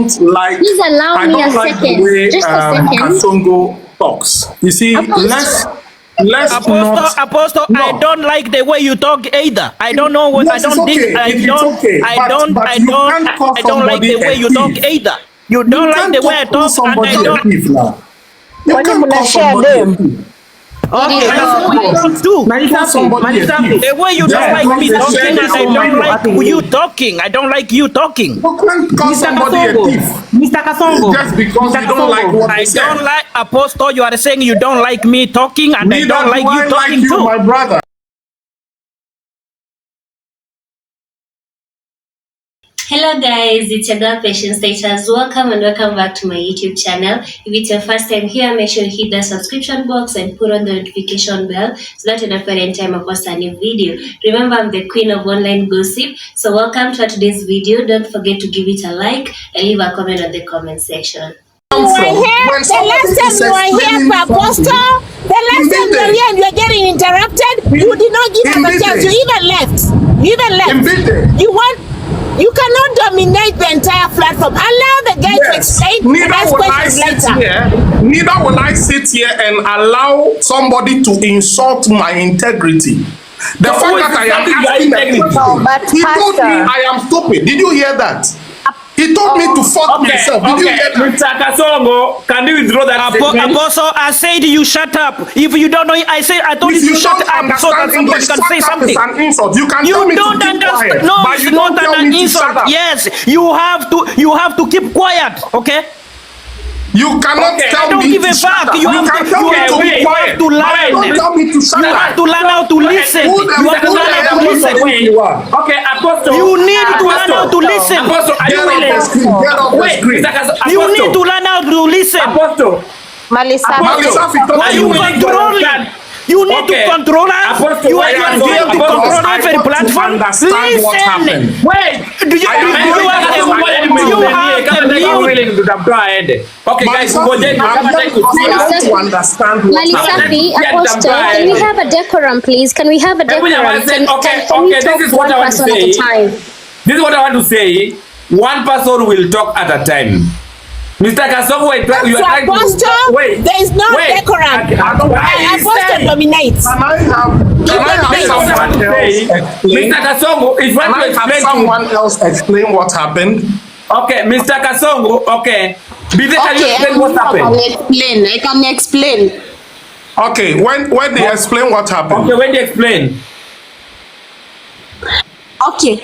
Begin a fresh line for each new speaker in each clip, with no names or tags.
don't like.
Please allow me a second. Just a second.
Kasongo talks. You see, let's
Apostle,
no.
I don't like the way you talk either. I don't know what
Yes,
I don't think. I don't like the way you talk either. You don't like the way I talk, and I don't.
You can't call somebody a thief.
Okay, that's what you don't do. The way you don't like me talking, and I don't like you talking. I don't like you talking.
You can't call somebody a thief.
Mr. Kasongo.
Just because you don't like what
I
he said.
don't like Apostle. You are saying you don't like me talking, and
Neither
I don't like you talking
you,
too.
my brother.
Hello guys, it's your girl Patience Status. Welcome and welcome back to my YouTube channel. If it's your first time here, make sure you hit the subscription box and put on the notification bell so that you don't forget any time I post a new video. Remember, I'm the queen of online gossip. So welcome to today's video. Don't forget to give it a like and leave a comment on the comment section.
The last time you were here, Apostle, the last time you were here and you were getting interrupted, you did not give us a chance. You even left. You cannot dominate the entire platform. Allow the guy to explain.
Neither will I sit here and allow somebody to insult my integrity. The fact that I am asking a question, he told me I am stupid. Did you hear that? He told me to fuck myself. Did you hear that?
Mr. Kasongo, can you withdraw that statement?
Apostle, I said you shut up. If you don't know, I told you to shut up so that somebody can say something.
Is an insult. You can tell me to keep quiet.
No,
but
it's
you
not
don't tell
an
me to
insult.
shut up.
Yes, you have to keep quiet, okay?
You cannot tell
don't
me
give
to
a
shut
fuck.
up.
You have to
be quiet.
to learn.
Don't tell me to shut
You
up.
have to learn how to listen. You have to learn how to listen.
Okay, Apostle.
You need to learn how to listen.
Apostle, are you willing?
Get off the screen.
You need to learn how to listen.
Apostle.
Are you controlling? You need to control us. You are going to control every platform. Listen.
Wait. Do you have okay, guys,
to understand what
Malisafi, Apostle, can we have a decorum, please? Can we have a decorum?
Okay, this is what I want to say. This is what I want to say. One person will talk at a time. Mr. Kasongo, you are trying
to wait. There is no decorum. Apostle dominates.
Can I have someone else explain?
Mr. Kasongo, if
can I have someone else explain what happened?
Okay, Mr. Kasongo, okay. Can you explain what happened?
I can explain.
Okay, when they explain what happened?
Okay, when they explain.
Okay.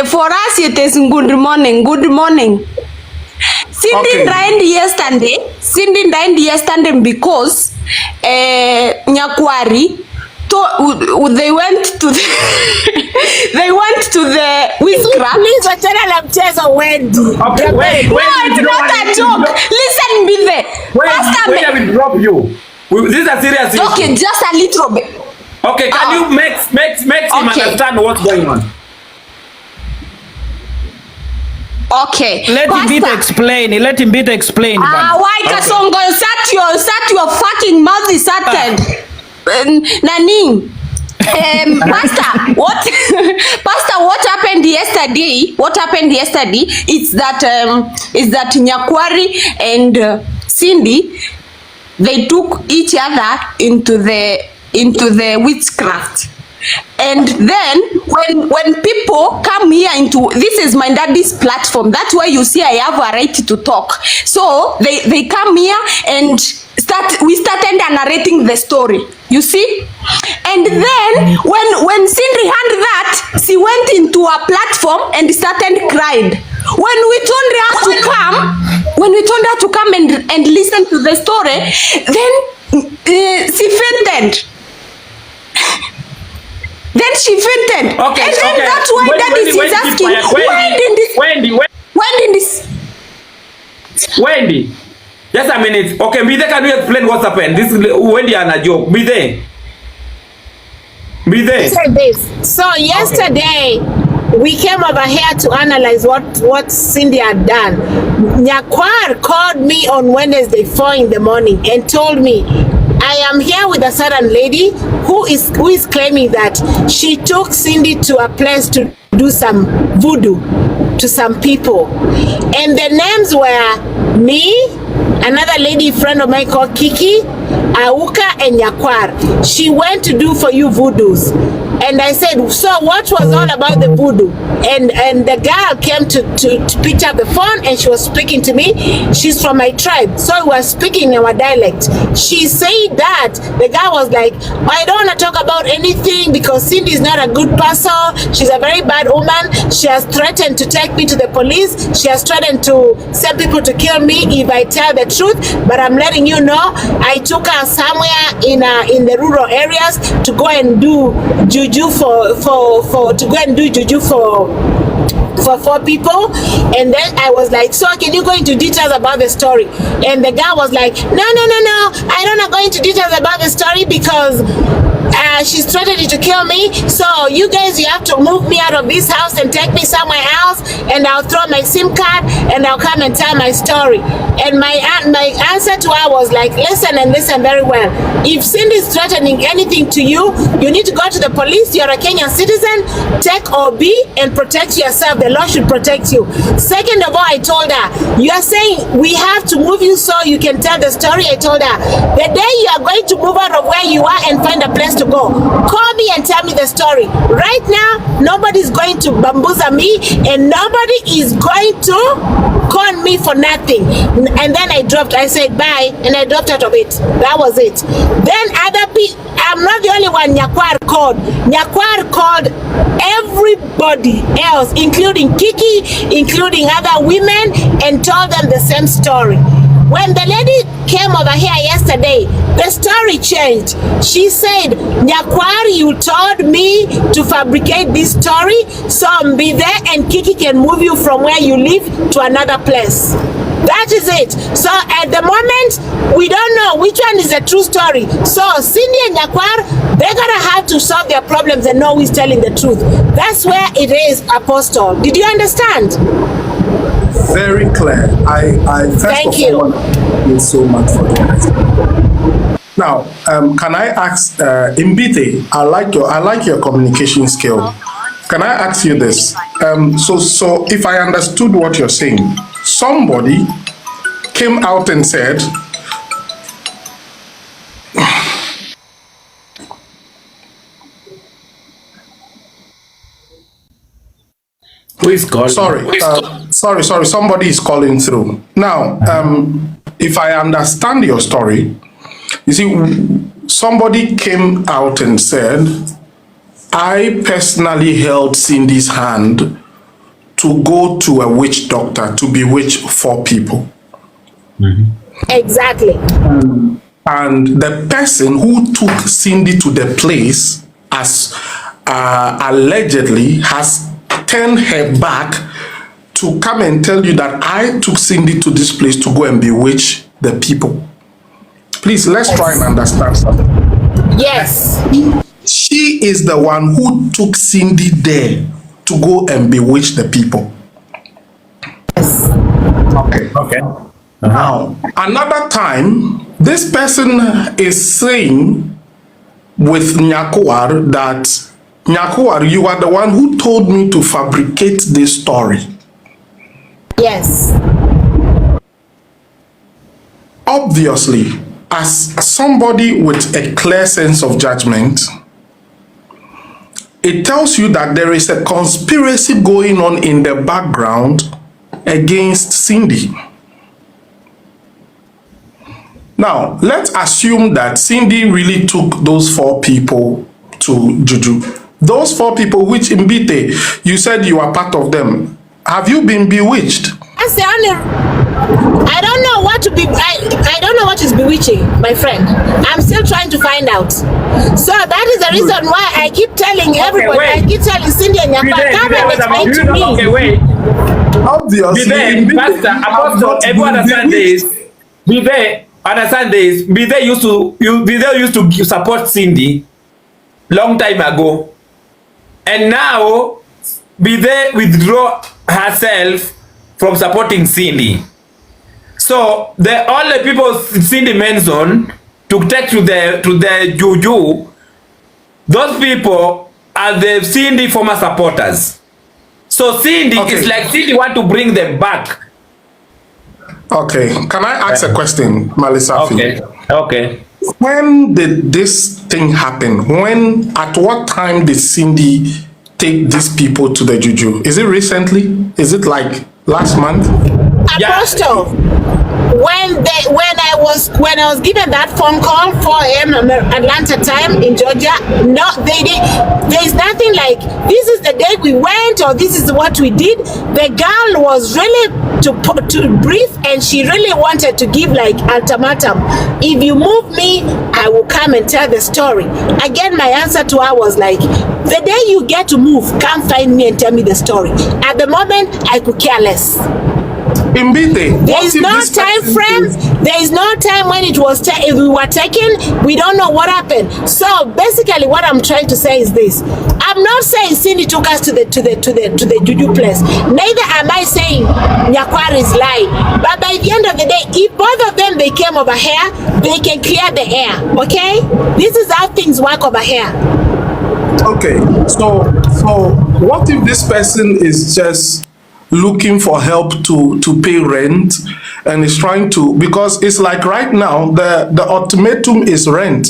For us it is good morning. Good morning. Cindy died yesterday because Nyakwari they went to the Witchcraft.
Okay, wait.
No, it's not a joke. Listen, be there.
Wait, I will drop you. This is a serious issue.
Okay, just a little bit.
Okay, can you make him understand what's going on?
Okay.
Let him be to explain.
Why Kasongo, shut your fucking mouth is started. Nani? Pastor, what happened yesterday? Is that Nyakwari and Cindy, they took each other into the witchcraft. And then when people come here into this is my daddy's platform, that's why you see I have a right to talk. So they come here and we started narrating the story, you see. And then when Cindy heard that, she went into a platform and started crying. When we told her to come and listen to the story, then she fainted. Then she fainted.
Okay,
and then that's why Daddy is asking,
Wendy, just a minute. Okay, Bide, can you explain what happened? This is Wendy and a joke. Bide.
So yesterday, we came over here to analyze what Cindy had done. Nyakwar called me on Wednesday 4 in the morning and told me, I am here with a certain lady who is claiming that she took Cindy to a place to do some voodoo. to some people. And the names were me, another lady friend of mine called Kiki, Auka, and Nyakwar. She went to do for you voodoos. And I said, so what was all about the voodoo? And the girl came to pick up the phone, and she was speaking to me. She's from my tribe, so we were speaking in our dialect. She said that the guy was like, I don't want to talk about anything because Cindy is not a good person. She's a very bad woman. She has threatened to take me to the police. She has threatened to send people to kill me if I tell the truth. But I'm letting you know, I took her somewhere in the rural areas to go and do juju for 4 people. And then I was like, so can you go into details about the story? And the guy was like, no, I don't want to go into details about the story because she's threatening to kill me. So you guys, you have to move me out of this house and take me somewhere else, and I'll throw my SIM card and I'll come and tell my story. And my answer to her was like, listen and listen very well. If Cindy is threatening anything to you, you need to go to the police. You're a Kenyan citizen. Take OB and protect yourself. The law should protect you. Second of all, I told her, you are saying we have to move you so you can tell the story. I told her, the day you are going to move out of where you are and find a place to go, call me and tell me the story. Right now, nobody's going to bamboozle me, and nobody is going to con me for nothing. And then I said bye, and I dropped out of it. That was it. Then other people, I'm not the only one Nyakwar called. Nyakwar called everybody else, including Kiki, including other women, and told them the same story. When the lady came over here yesterday, the story changed. She said, Nyakwar, you told me to fabricate this story, so I'll be there and Kiki can move you from where you live to another place. That is it. So at the moment, we don't know which one is the true story. So Cindy and Nyakwar, they're gonna have to solve their problems and know who's telling the truth. That's where it is, Apostle. Did you understand?
Very clear. I
thank you.
Thank you so much for that. Now, can I ask Mbite? I like your communication skill. Can I ask you this? So if I understood what you're saying, somebody came out and said,
who is calling?
Sorry, somebody is calling through. Now, if I understand your story, you see, somebody came out and said, I personally held Cindy's hand to go to a witch doctor to bewitch 4 people.
Mm-hmm. Exactly.
And the person who took Cindy to the place, as allegedly, has turned her back to come and tell you that I took Cindy to this place to go and bewitch the people. Please, let's try and understand something.
Yes.
She is the one who took Cindy there to go and bewitch the people.
Yes.
Okay. Now, another time, this person is saying with Nyakwar that, Nyakwar, you are the one who told me to fabricate this story.
Yes.
Obviously, as somebody with a clear sense of judgment, it tells you that there is a conspiracy going on in the background against Cindy. Now, let's assume that Cindy really took those 4 people to Juju. Those 4 people, which Mbite, you said you are part of them. Have you been bewitched?
That's the only... I don't know what to be... I don't know what is bewitching, my friend. I'm still trying to find out. So that is the reason why I keep telling everybody, I keep telling Cindy and Nyakwa, come and explain to me.
Okay, wait.
Obviously,
Pastor, Apostle, everyone understand this. Understand this. Bide used to support Cindy long time ago. And now, Bide withdraw herself from supporting Cindy. So all the people Cindy mentioned to take to the juju, those people are the Cindy former supporters. So Cindy is like Cindy want to bring them back.
Okay, can I ask a question, Malisafi?
Okay.
When did this thing happen? At what time did Cindy take these people to the juju? Is it recently? Is it like last month?
Apostle, when I was given that phone call 4 a.m. Atlanta time in Georgia, no, there's nothing like this is the day we went or this is what we did. The girl was really to breathe, and she really wanted to give like ultimatum. If you move me, I will come and tell the story. Again, my answer to her was like, the day you get to move, come find me and tell me the story. At the moment, I could care less.
There
is no time frame. There is no time when it was if we were taken. We don't know what happened. So basically, what I'm trying to say is this: I'm not saying Cindy took us to the juju place. Neither am I saying Nyakwar is lying. But by the end of the day, if both of them they came over here, they can clear the air. Okay, this is how things work over here.
Okay, so what if this person is just looking for help to pay rent and is trying to, because it's like right now the ultimatum is rent.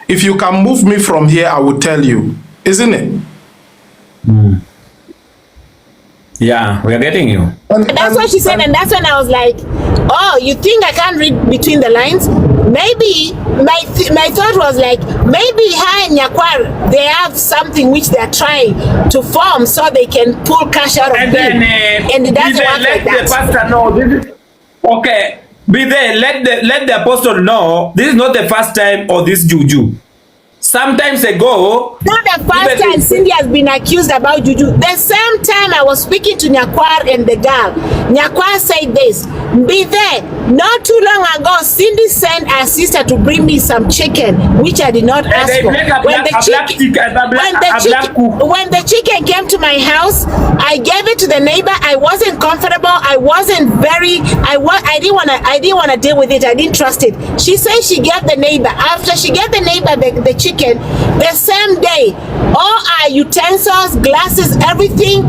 If you can move me from here, I will tell you, isn't it?
Yeah, we are getting you.
And that's what she said, and that's when I was like, oh, you think I can't read between the lines? Maybe my thought was like, maybe her and Nyakwar, they have something which they're trying to form so they can pull cash out of
and
him.
Then,
and it doesn't
let
work like
the
that.
pastor know this is okay. Be there, let the apostle know this is not the first time of this juju. Sometimes ago,
not the first time Cindy has been accused about juju. The same time I was speaking to Nyakwar and the girl, Nyakwar said this, be there. Not too long ago, Cindy sent her sister to bring me some chicken, which I did not ask for. When the chicken came to my house, I gave it to the neighbor. I wasn't comfortable. I wasn't very. I didn't wanna deal with it. I didn't trust it. She said she gave the neighbor. After she gave the neighbor the chicken, the same day, all our utensils, glasses, everything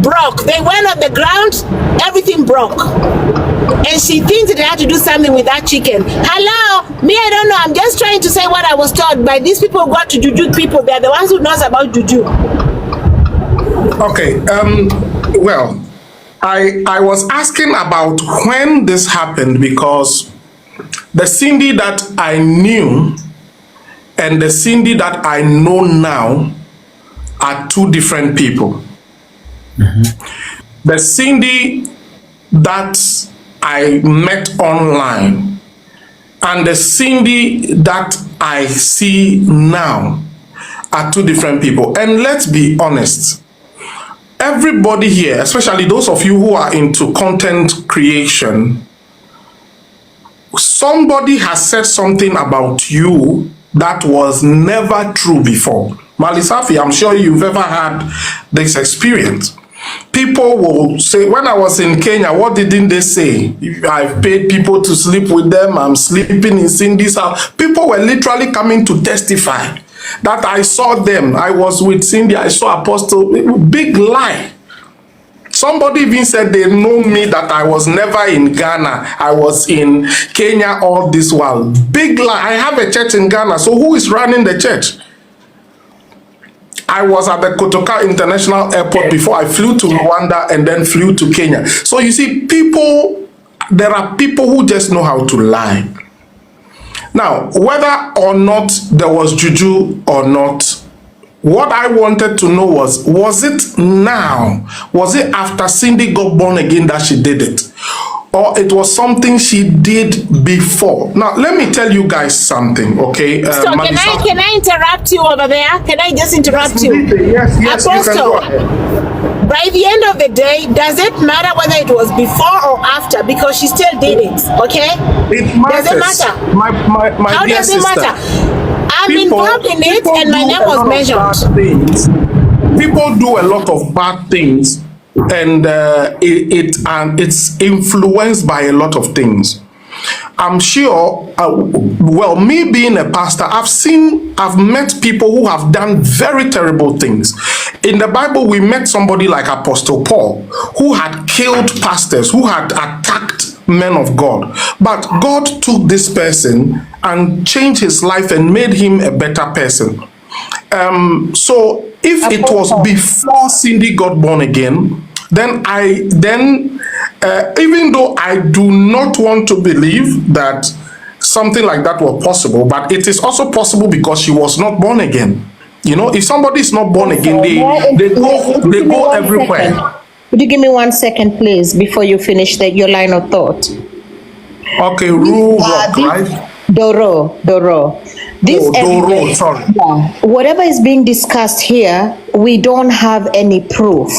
broke. They went on the ground. Everything broke. And she thinks it had to do something with that chicken. Hello? Me, I don't know. I'm just trying to say what I was told by these people who got to juju people. They're the ones who knows about juju.
Okay. Well, I was asking about when this happened because the Cindy that I knew and the Cindy that I know now are two different people. The Cindy that I met online and the Cindy that I see now are two different people. And let's be honest, everybody here, especially those of you who are into content creation, somebody has said something about you that was never true before. Malisafi, I'm sure you've ever had this experience. People will say, when I was in Kenya, what didn't they say? I've paid people to sleep with them. I'm sleeping in Cindy's house. People were literally coming to testify that I saw them. I was with Cindy. I saw Apostle. Big lie. Somebody even said they know me, that I was never in Ghana. I was in Kenya all this while. Big lie. I have a church in Ghana. So who is running the church? I was at the Kotoka International Airport before I flew to Rwanda and then flew to Kenya. So you see, there are people who just know how to lie. Now, whether or not there was juju or not, what I wanted to know was it now? Was it after Cindy got born again that she did it? Or it was something she did before? Now, let me tell you guys something, okay?
So can I interrupt you over there? Can I just interrupt you?
Yes,
Apostle, by the end of the day, does it matter whether it was before or after? Because she still did it, okay?
It matters.
Does it matter?
My
How
dear
does
sister,
it matter? I'm involved in it and my name was mentioned.
People do a lot of bad things and it's influenced by a lot of things. I'm sure, well, me being a pastor, I've met people who have done very terrible things. In the Bible, we met somebody like Apostle Paul, who had killed pastors, who had attacked men of God. But God took this person and changed his life and made him a better person. So if it was before Cindy got born again, then even though I do not want to believe that something like that was possible, but it is also possible because she was not born again. You know, if somebody is not born again, they go everywhere.
Would you give me 1 second, please, before you finish your line of thought?
Okay, rule what, right?
Doro. This
Doro, sorry.
Whatever is being discussed here, we don't have any proof.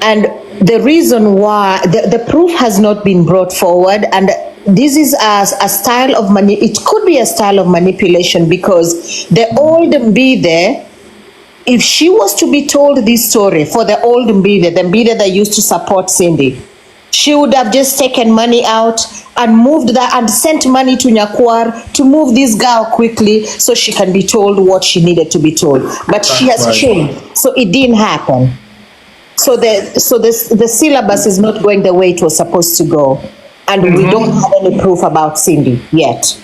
And the reason why the proof has not been brought forward, and this is a style of it could be a style of manipulation, because the old Mbide, if she was to be told this story for the old Mbide, the Mbide that used to support Cindy, she would have just taken money out and moved that and sent money to Nyakwar to move this girl quickly so she can be told what she needed to be told. But she has changed, so it didn't happen. So the syllabus is not going the way it was supposed to go, and we don't have any proof about Cindy yet.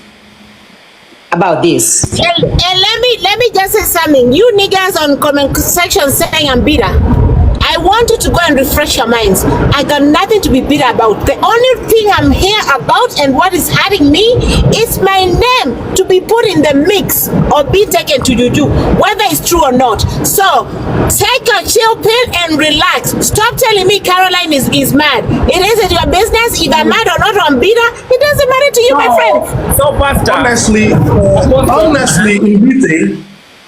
About this. And let me just say something. You niggas on comment section saying I'm bitter. I want you to go and refresh your minds. I got nothing to be bitter about. The only thing I'm here about and what is hurting me is my name to be put in the mix or be taken to juju, whether it's true or not. So take a chill pill and relax. Stop telling me Caroline is mad. It isn't your business if I'm mad or not, or I'm bitter. It doesn't matter to you, my friend.
So Pastor,
honestly, in Vite,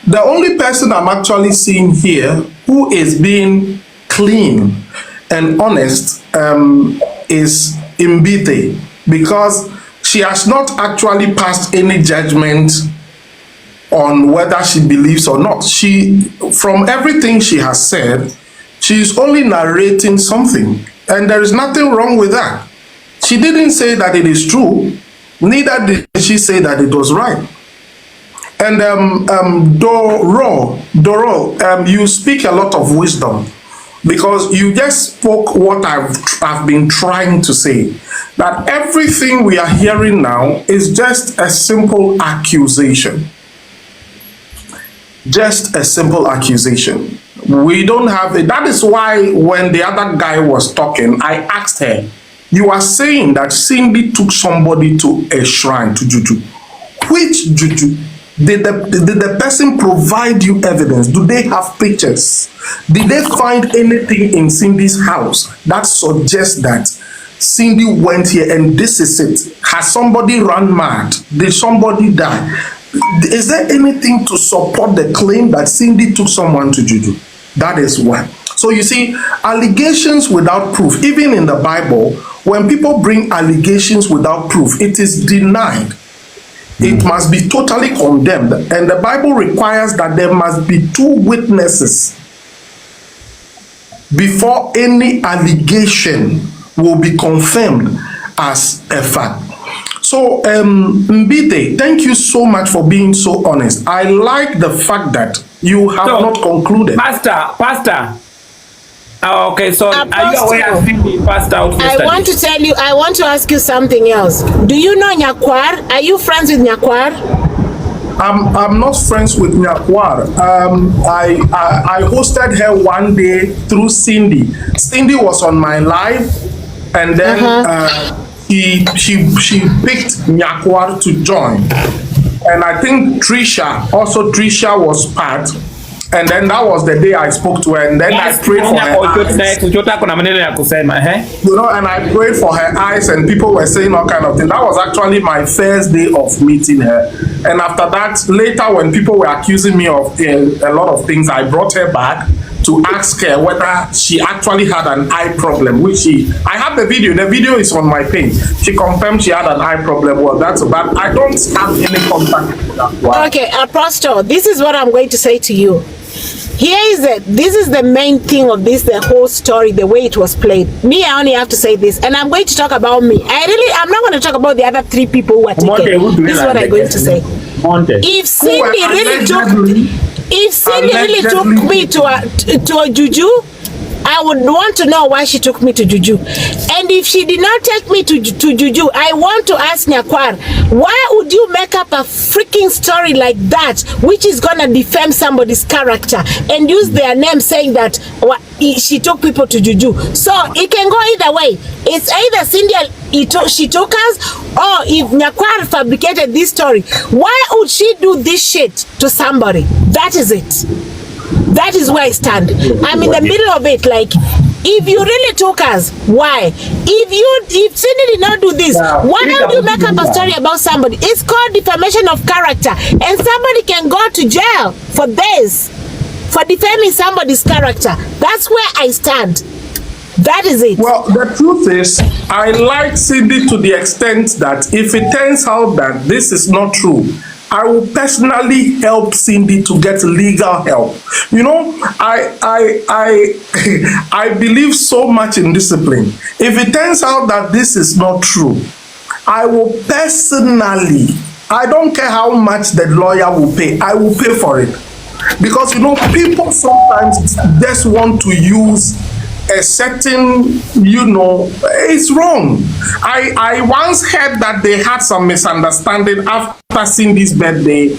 the only person I'm actually seeing here who is being clean and honest is Mbite, because she has not actually passed any judgment on whether she believes or not. From everything she has said, she's only narrating something, and there is nothing wrong with that. She didn't say that it is true, neither did she say that it was right. And Doro, you speak a lot of wisdom, because you just spoke what I've been trying to say, that everything we are hearing now is just a simple accusation. Just a simple accusation. We don't have it. That is why when the other guy was talking, I asked her, you are saying that Cindy took somebody to a shrine, to juju. Which juju? Did the person provide you evidence? Do they have pictures? Did they find anything in Cindy's house that suggests that Cindy went here and this is it? Has somebody run mad? Did somebody die? Is there anything to support the claim that Cindy took someone to juju? That is one. So you see, allegations without proof, even in the Bible, when people bring allegations without proof, it is denied. It must be totally condemned. And the Bible requires that there must be 2 witnesses before any allegation will be confirmed as a fact. So, Mbite, thank you so much for being so honest. I like the fact that you have not concluded.
Pastor. Okay, so
Apostle,
are you aware of Cindy passed out yesterday?
I want to ask you something else. Do you know Nyakwar? Are you friends with Nyakwar?
I'm not friends with Nyakwar. I hosted her one day through Cindy. Cindy was on my live, and then she picked Nyakwar to join. And I think Trisha was part. And then that was the day I spoke to her, and then I prayed for her eyes. You know, and I prayed for her eyes, and people were saying all kind of things. That was actually my first day of meeting her. And after that, later when people were accusing me of a lot of things, I brought her back to ask her whether she actually had an eye problem, which I have the video is on my page. She confirmed she had an eye problem. Well, that's bad. I don't have any contact with that.
Okay, Apostle, this is what I'm going to say to you. This is the main thing of this, the whole story, the way it was played. Me, I only have to say this, and I'm going to talk about me. I'm not going to talk about the other 3 people who are taken. This is what I'm going to say. If Cindy really took me to a juju, I would want to know why she took me to juju. And if she did not take me to juju, I want to ask Nyakwar, why would you make up a freaking story like that, which is gonna defame somebody's character and use their name saying that she took people to juju? So it can go either way. It's either Cindy she took us, or if Nyakwar fabricated this story. Why would she do this shit to somebody? That is it. That is where I stand. I'm in the middle of it. Like, if you really took us, why? If Cindy did not do this, why don't you make up a story about somebody? It's called defamation of character, and somebody can go to jail for this, for defaming somebody's character. That's where I stand. That is it.
Well, the truth is, I like Cindy to the extent that if it turns out that this is not true, I will personally help Cindy to get legal help. You know, I believe so much in discipline. If it turns out that this is not true, I will personally, I don't care how much the lawyer will pay, I will pay for it. Because, you know, people sometimes just want to use a certain, you know, it's wrong. I once heard that they had some misunderstanding after Cindy's birthday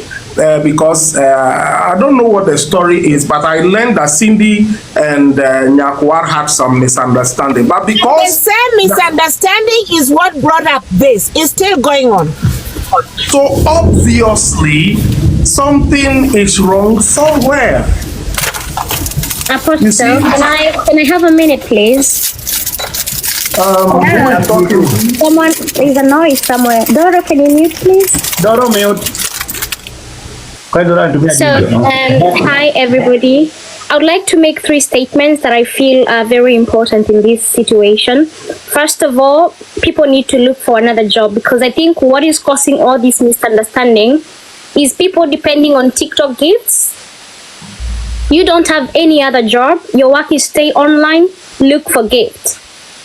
because I don't know what the story is, but I learned that Cindy and Nyakwar had some misunderstanding. But because
the same misunderstanding is what brought up this, it's still going on.
So obviously something is wrong somewhere.
Apostle, can I have a minute, please? Someone, there's a noise somewhere. Doro, can you mute, please?
Doro, mute.
So, hi everybody. I would like to make 3 statements that I feel are very important in this situation. First of all, people need to look for another job, because I think what is causing all this misunderstanding is people depending on TikTok gifts. You don't have any other job. Your work is stay online, look for gifts.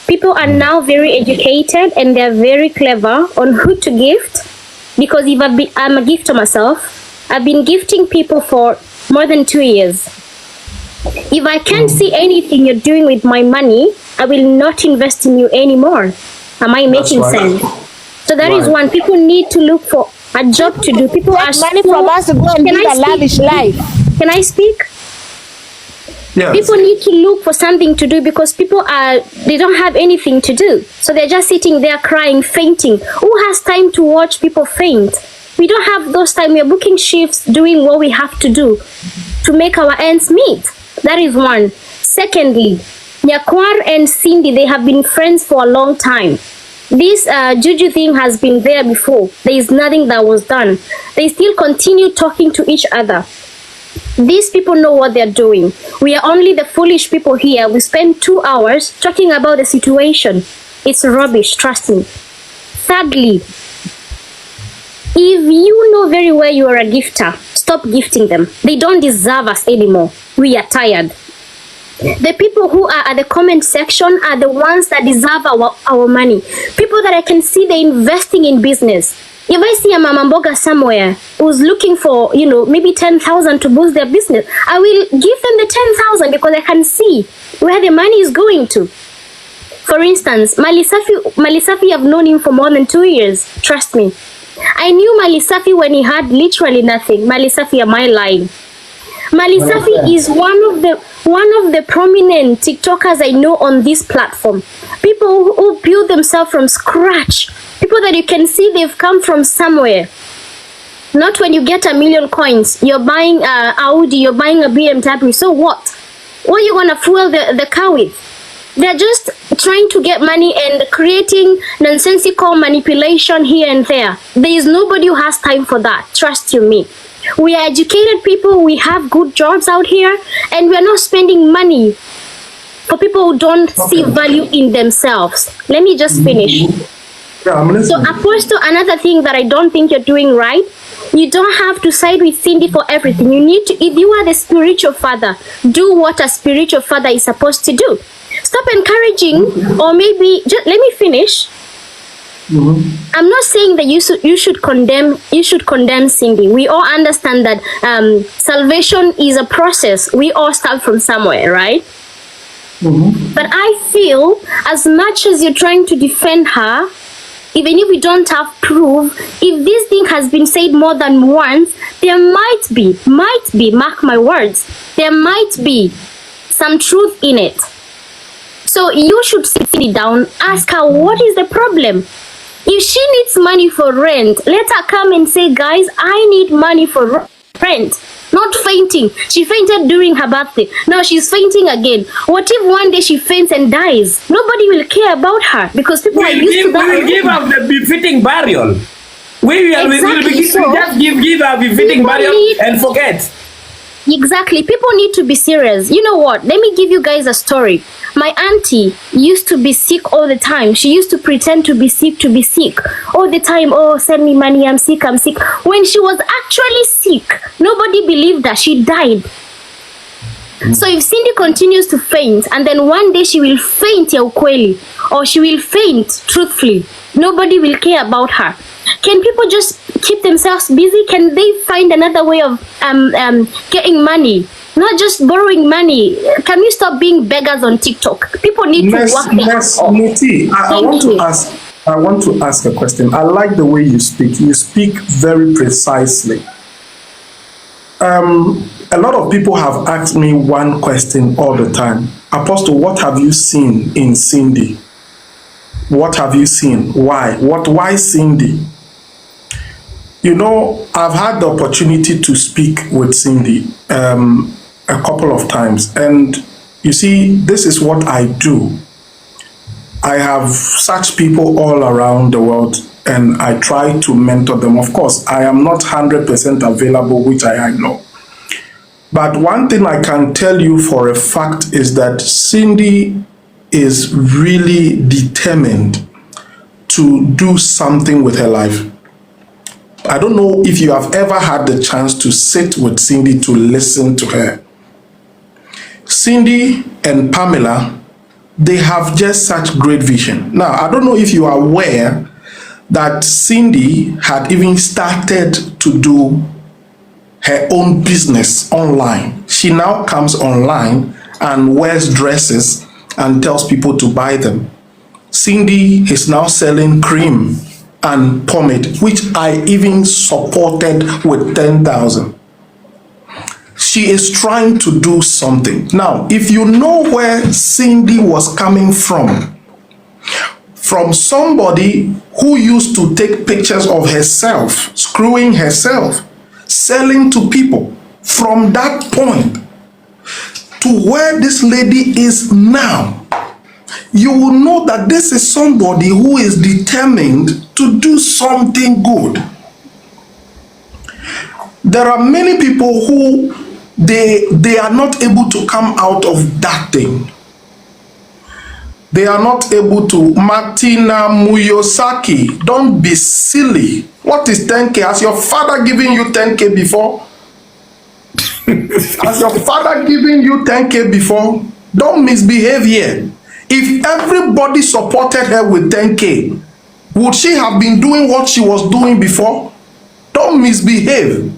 People are now very educated and they're very clever on who to gift, because if I'm a gifter myself, I've been gifting people for more than 2 years. If I can't see anything you're doing with my money, I will not invest in you anymore. Am I making sense? So that is one. People need to look for a job to do. People are
money from us to go and live a lavish life.
Can I speak?
Yes.
People need to look for something to do, because they don't have anything to do. So they're just sitting there crying, fainting. Who has time to watch people faint? We don't have those time. We're booking shifts, doing what we have to do to make our ends meet. That is one. Secondly, Nyakwar and Cindy, they have been friends for a long time. This juju thing has been there before. There is nothing that was done. They still continue talking to each other. These people know what they're doing. We are only the foolish people here. We spend 2 hours talking about the situation. It's rubbish, trust me. Thirdly, if you know very well you are a gifter, stop gifting them. They don't deserve us anymore. We are tired. The people who are at the comment section are the ones that deserve our money. People that I can see they're investing in business. If I see a mama mboga somewhere who's looking for, you know, maybe 10,000 to boost their business, I will give them the 10,000 because I can see where the money is going to. For instance, Malisafi, I've known him for more than 2 years. Trust me. I knew Malisafi when he had literally nothing. Malisafi, am I lying? Malisafi is one of the prominent TikTokers I know on this platform. People who build themselves from scratch. People that you can see they've come from somewhere. Not when you get 1 million coins, you're buying a Audi, you're buying a BMW. So what? What are you gonna fuel the car with? They're just trying to get money and creating nonsensical manipulation here and there. There is nobody who has time for that. Trust you me. We are educated people. We have good jobs out here, and we are not spending money for people who don't see value in themselves. Let me just finish.
Yeah, I'm listening.
So, Apostle, another thing that I don't think you're doing right, you don't have to side with Cindy for everything. You need to, if you are the spiritual father, do what a spiritual father is supposed to do. Stop encouraging, or maybe, just let me finish. I'm not saying that you should condemn Cindy. We all understand that salvation is a process. We all start from somewhere, right? But I feel as much as you're trying to defend her, even if we don't have proof, if this thing has been said more than once, there might be, mark my words, there might be some truth in it. So you should sit down, ask her what is the problem. If she needs money for rent, let her come and say, guys, I need money for rent. Not fainting. She fainted during her birthday. Now she's fainting again. What if one day she faints and dies? Nobody will care about her because people are used to that.
We will give her the befitting burial. We will just give her befitting burial and forget.
Exactly. People need to be serious. You know what? Let me give you guys a story. My auntie used to be sick all the time. She used to pretend to be sick all the time. Oh, send me money. I'm sick. When she was actually sick, nobody believed her. She died. So if Cindy continues to faint, and then one day she will faint ya ukweli, or she will faint truthfully, nobody will care about her. Can people just keep themselves busy? Can they find another way of getting money? Not just borrowing money. Can we stop being beggars on TikTok? People need to work their ass off.
Muti, I want to ask a question. I like the way you speak. You speak very precisely. A lot of people have asked me one question all the time. Apostle, what have you seen in Cindy? What have you seen? Why? Why Cindy? You know, I've had the opportunity to speak with Cindy a couple of times. And you see, this is what I do. I have such people all around the world and I try to mentor them. Of course, I am not 100% available, which I know. But one thing I can tell you for a fact is that Cindy is really determined to do something with her life. I don't know if you have ever had the chance to sit with Cindy to listen to her. Cindy and Pamela, they have just such great vision. Now, I don't know if you are aware that Cindy had even started to do her own business online. She now comes online and wears dresses and tells people to buy them. Cindy is now selling cream and pomade, which I even supported with 10,000. She is trying to do something. Now, if you know where Cindy was coming from somebody who used to take pictures of herself, screwing herself, selling to people, from that point to where this lady is now, you will know that this is somebody who is determined to do something good. There are many people who they are not able to come out of that thing. They are not able to. Martina Muyosaki, don't be silly. What is 10K? Has your father given you 10K before? Has your father given you 10K before? Don't misbehave here. If everybody supported her with 10K, would she have been doing what she was doing before? Don't misbehave.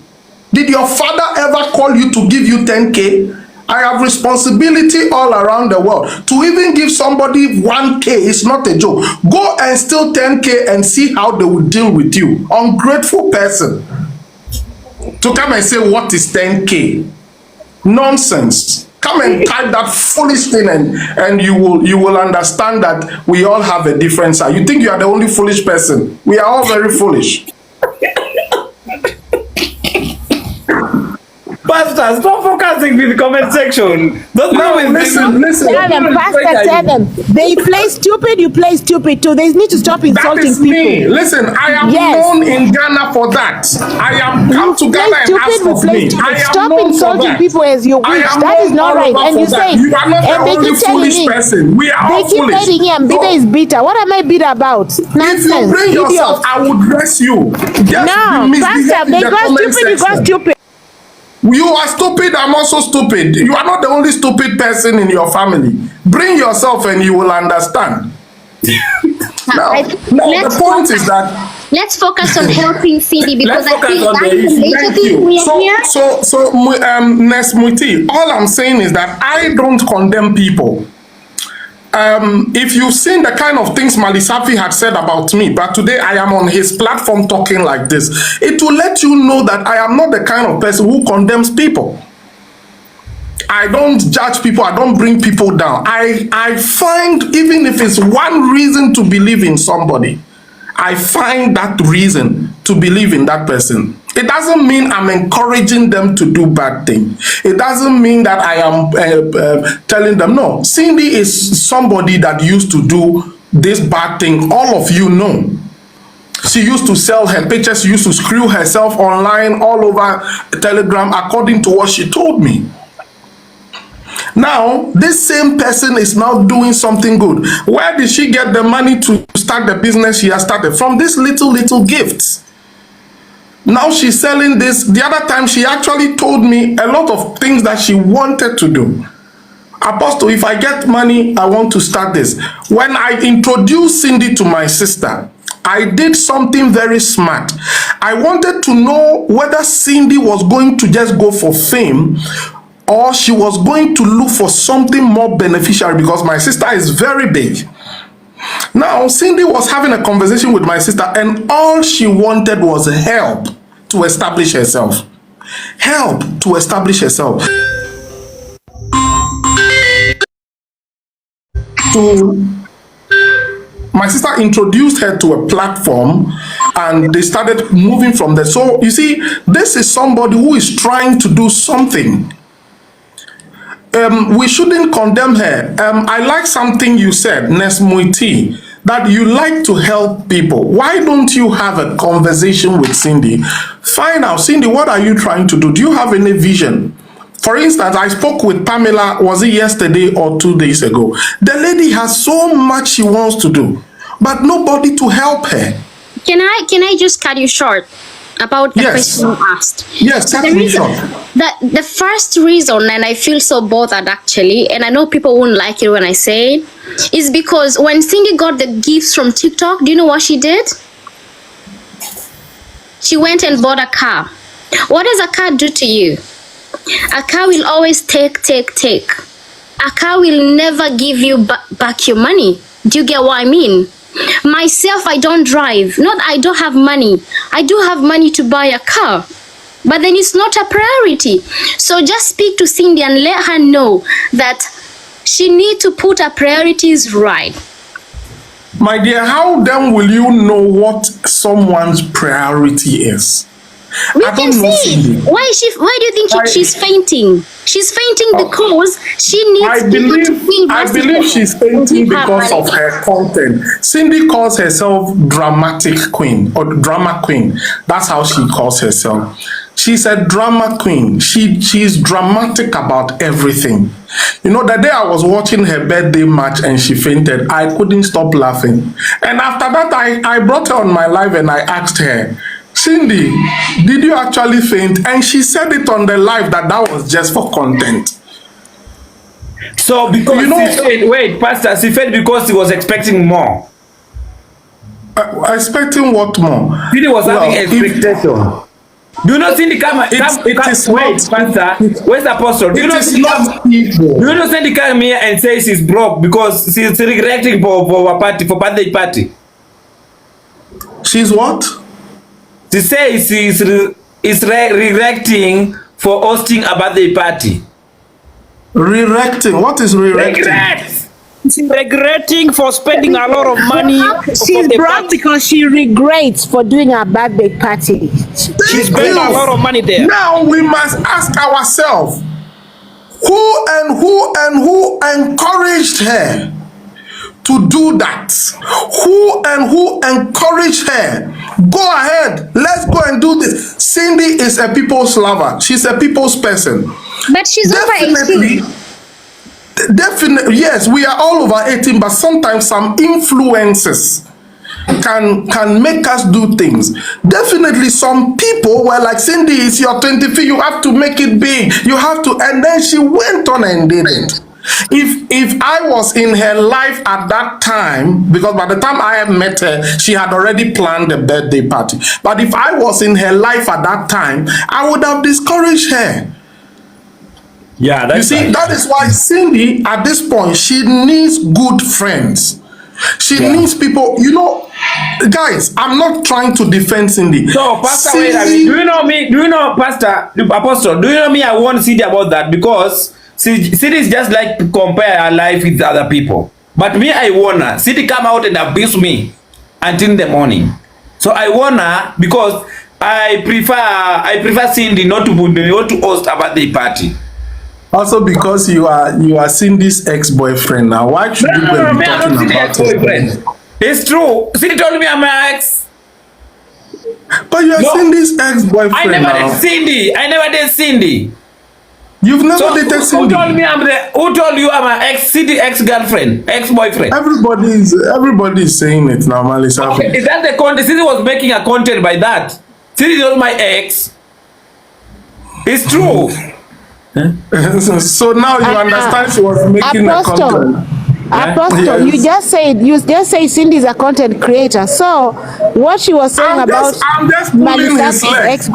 Did your father ever call you to give you 10K? I have responsibility all around the world. To even give somebody 1K is not a joke. Go and steal 10K and see how they will deal with you. Ungrateful person. To come and say, what is 10K? Nonsense. Come and type that foolish thing and you will understand that we all have a different side. You think you are the only foolish person. We are all very foolish.
Pastor, stop focusing with the comment section. Don't
listen.
Tell them, Pastor, tell them. They play stupid, you play stupid too. They need to stop insulting people.
Me. Listen, I am known in Ghana for that. I am come to Ghana and ask of me.
Stop insulting people as you wish. That is not right. And you say,
you are not the only foolish person. We are all foolish.
They keep telling him, Bitter is bitter. What am I bitter about? Nonsense.
If you bring yourself, I would dress you.
No, Pastor, they got stupid, you got stupid.
You are stupid, I'm also stupid. You are not the only stupid person in your family. Bring yourself and you will understand. Now, the point is that
let's focus on helping Cindy, because I think that's the major thing we are here.
Nesmuti, all I'm saying is that I don't condemn people. If you've seen the kind of things Malisafi had said about me, but today I am on his platform talking like this, it will let you know that I am not the kind of person who condemns people. I don't judge people. I don't bring people down. I find, even if it's one reason to believe in somebody, I find that reason to believe in that person. It doesn't mean I'm encouraging them to do bad things. It doesn't mean that I am telling them, no. Cindy is somebody that used to do this bad thing. All of you know. She used to sell her pictures. She used to screw herself online all over Telegram, according to what she told me. Now, this same person is now doing something good. Where did she get the money to start the business she has started? From these little gifts. Now she's selling this. The other time she actually told me a lot of things that she wanted to do. Apostle, if I get money, I want to start this. When I introduced Cindy to my sister, I did something very smart. I wanted to know whether Cindy was going to just go for fame, or she was going to look for something more beneficial, because my sister is very big. Now, Cindy was having a conversation with my sister, and all she wanted was help to establish herself. Help to establish herself. My sister introduced her to a platform, and they started moving from there. So, you see, this is somebody who is trying to do something. We shouldn't condemn her. I like something you said, Nesmuiti, that you like to help people. Why don't you have a conversation with Cindy? Find out, Cindy, what are you trying to do? Do you have any vision? For instance, I spoke with Pamela, was it yesterday or 2 days ago? The lady has so much she wants to do, but nobody to help her.
Can I just cut you short about the question you asked?
Yes, cut me short.
The first reason, and I feel so bothered actually, and I know people won't like it when I say it, is because when Cindy got the gifts from TikTok, do you know what she did? She went and bought a car. What does a car do to you? A car will always take. A car will never give you back your money. Do you get what I mean? Myself, I don't drive. Not I don't have money. I do have money to buy a car, but then it's not a priority. So just speak to Cindy and let her know that she needs to put her priorities right.
My dear, how then will you know what someone's priority is?
We can see. Why do you think she's fainting? She's fainting because she needs people to feel.
I believe she's fainting because of her content. Cindy calls herself dramatic queen or drama queen. That's how she calls herself. She's a drama queen. She's dramatic about everything. You know, the day I was watching her birthday match and she fainted, I couldn't stop laughing. And after that, I brought her on my live and I asked her, Cindy, did you actually faint? And she said it on the live that was just for content.
So because wait, Pastor, she failed because he was expecting more.
Expecting what more?
Cindy was having expectation. Do you know Cindy come wait, Pastor, where's the apostle? Do you know Cindy come here and say she's broke because she's regretting for a party, for birthday party?
She's what?
She says she's regretting for hosting a birthday party.
Regretting? What is regretting?
She's regretting for spending a lot of money.
She's broke because she regrets for doing a birthday party.
She's spending a lot of money there.
Now we must ask ourselves, who encouraged her to do that? Who encouraged her? Go ahead, let's go and do this. Cindy is a people's lover. She's a people's person.
But she's
Definitely,
over 18.
Definitely, yes, we are all over 18, but sometimes some influences can make us do things. Definitely some people were like, Cindy, it's your 25th, you have to make it big, you have to, and then she went on and did it. If I was in her life at that time, because by the time I had met her, she had already planned a birthday party, but if I was in her life at that time, I would have discouraged her.
Yeah, that's
you see,
right.
that is why Cindy, at this point, she needs good friends. She needs people, you know, guys, I'm not trying to defend Cindy.
So, Pastor, wait a minute. Do you know me? Do you know, Pastor, Apostle, do you know me? I won't Cindy about that because Cindy is just like to compare her life with other people. But me, I want her. Cindy come out and abuse me until the morning. So I want her because I prefer Cindy not to host a birthday party.
Also because you are Cindy's ex-boyfriend now. Why should you be talking about
boyfriend? It's true. Cindy told me I'm my ex.
But you are Cindy's ex-boyfriend now.
I never did Cindy.
You've never dated Cindy.
Who told you I'm an Cindy ex-girlfriend, ex-boyfriend?
Everybody is saying it now, Melissa.
Okay, is that the content? Cindy was making a content by that. Cindy told my ex. It's true.
So now you understand she was making a content.
Apostle, yes. you just say Cindy's a content creator. So what she was saying I'm
just pulling his legs.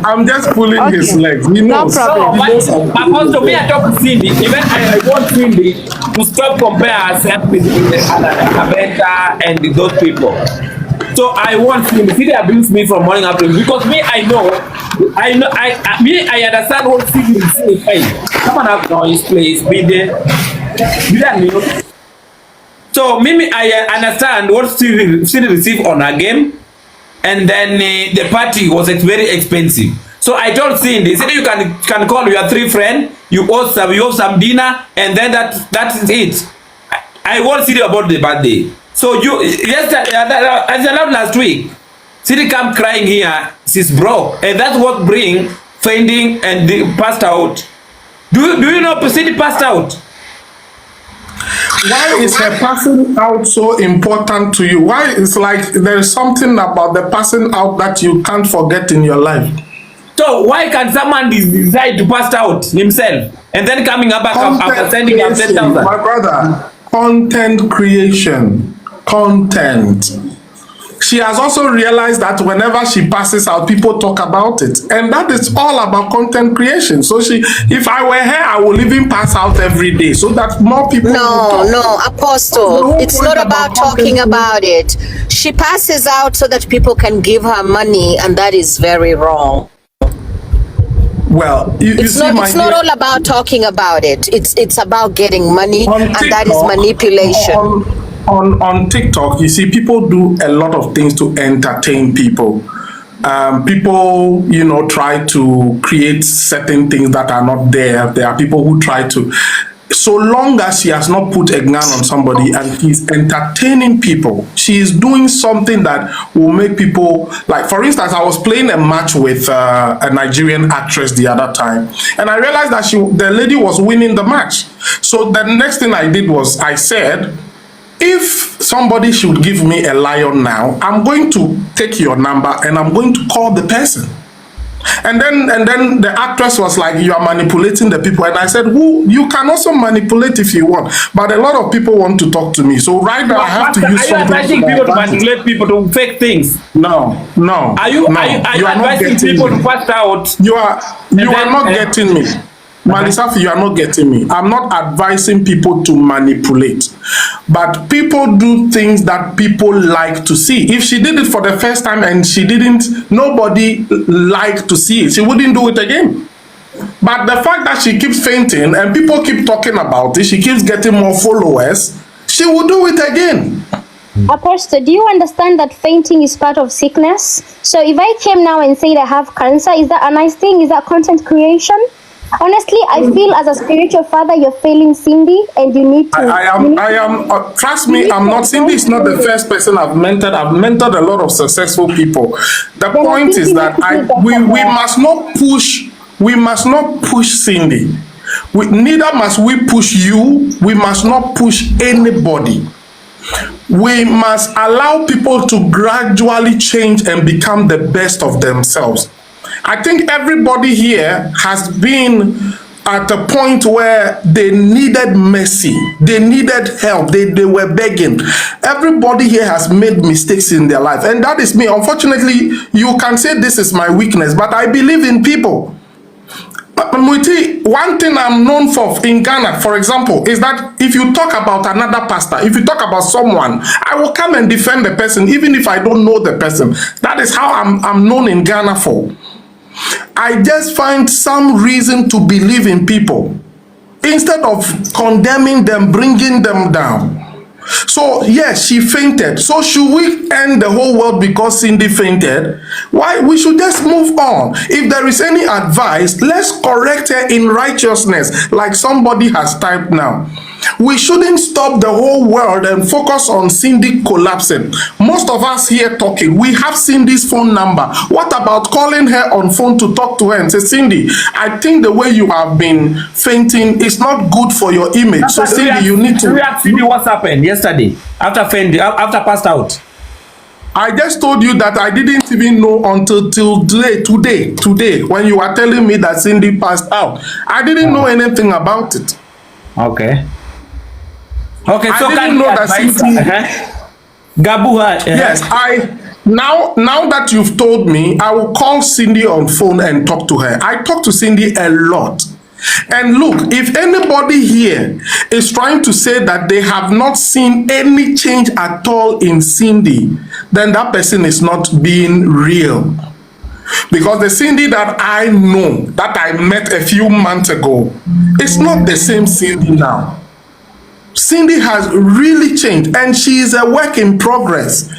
I'm just pulling his legs. He knows.
No problem.
So, Apostle, me I talk to Cindy. Even I want Cindy to stop compare herself with Abeta and those people. So I want Cindy abuse me from morning up to because me I understand what Cindy is saying. Hey, come on up noise, please. Be there. So Mimi, I understand what Cindy received on her game, and then the party was very expensive. So I told Cindy, you can call your 3 friends, you host some dinner, and then that's it. I want Cindy about the birthday. So as last week, Cindy come crying here, she's broke, and that's what bring fainting and passed out. Do you know Cindy passed out?
Why is her passing out so important to you? Why it's like there is something about the passing out that you can't forget in your life?
So why can someone decide to pass out himself and then coming up after sending him 10,000?
My brother, content creation, content. She has also realized that whenever she passes out, people talk about it. And that is all about content creation. So if I were her, I would even pass out every day so that more people
No, Apostle. It's not about talking about it. She passes out so that people can give her money, and that is very wrong.
Well,
it's not all about talking about it. It's about getting money, and that is manipulation.
On TikTok, you see, people do a lot of things to entertain people. People, try to create certain things that are not there. There are people who try to. So long as she has not put a gun on somebody and she's entertaining people, she is doing something that will make people, like, for instance, I was playing a match with a Nigerian actress the other time, and I realized that the lady was winning the match. So the next thing I did was I said, if somebody should give me a lion now, I'm going to take your number and I'm going to call the person. And then the actress was like, you are manipulating the people. And I said, you can also manipulate if you want. But a lot of people want to talk to me. So right now I have to use something.
Are you advising people to manipulate people to fake things?
No.
Are you advising people to pass out?
You are not getting me. Malisafi, you are not getting me. I'm not advising people to manipulate, but people do things that people like to see. If she did it for the first time and nobody liked to see it, she wouldn't do it again. But the fact that she keeps fainting and people keep talking about it, she keeps getting more followers, she will do it again.
Apostle, do you understand that fainting is part of sickness? So if I came now and said I have cancer, is that a nice thing? Is that content creation? Honestly, I feel as a spiritual father, you're failing Cindy, and you need to.
I am. Trust me, I'm not. Cindy is not the first person I've mentored. I've mentored a lot of successful people. The point is that we must not push. We must not push Cindy. Neither must we push you. We must not push anybody. We must allow people to gradually change and become the best of themselves. I think everybody here has been at a point where they needed mercy, they needed help, they were begging. Everybody here has made mistakes in their life, and that is me. Unfortunately, you can say this is my weakness, but I believe in people. One thing I'm known for in Ghana, for example, is that if you talk about another pastor, if you talk about someone, I will come and defend the person, even if I don't know the person. That is how I'm known in Ghana for. I just find some reason to believe in people instead of condemning them, bringing them down. So yes, she fainted. So should we end the whole world because Cindy fainted? Why? We should just move on. If there is any advice, let's correct her in righteousness, like somebody has typed now. We shouldn't stop the whole world and focus on Cindy collapsing. Most of us here talking, we have Cindy's phone number. What about calling her on phone to talk to her and say, Cindy, I think the way you have been fainting is not good for your image. So Cindy, you need to...
Cindy, what happened yesterday after passed out?
I just told you that I didn't even know until today, when you were telling me that Cindy passed out. I didn't know anything about it.
Okay. Okay, so
I didn't know that Cindy...
Gabuha.
Yes, now that you've told me, I will call Cindy on phone and talk to her. I talk to Cindy a lot. And look, if anybody here is trying to say that they have not seen any change at all in Cindy, then that person is not being real. Because the Cindy that I know, that I met a few months ago, it's not the same Cindy now. Cindy has really changed, and she is a work in progress.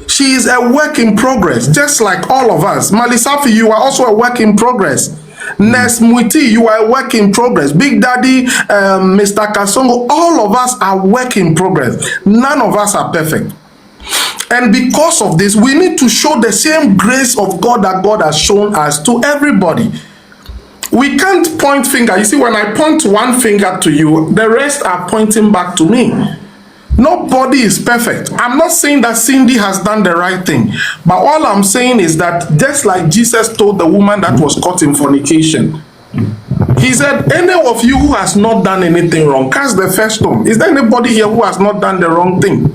She is a work in progress, just like all of us. Malisafi, you are also a work in progress. Nes Muiti, you are a work in progress. Big Daddy, Mr. Kasongo, all of us are work in progress. None of us are perfect. And because of this, we need to show the same grace of God that God has shown us to everybody. We can't point finger. You see, when I point one finger to you, the rest are pointing back to me. Nobody is perfect. I'm not saying that Cindy has done the right thing, but all I'm saying is that just like Jesus told the woman that was caught in fornication, he said, any of you who has not done anything wrong, cast the first stone. Is there anybody here who has not done the wrong thing?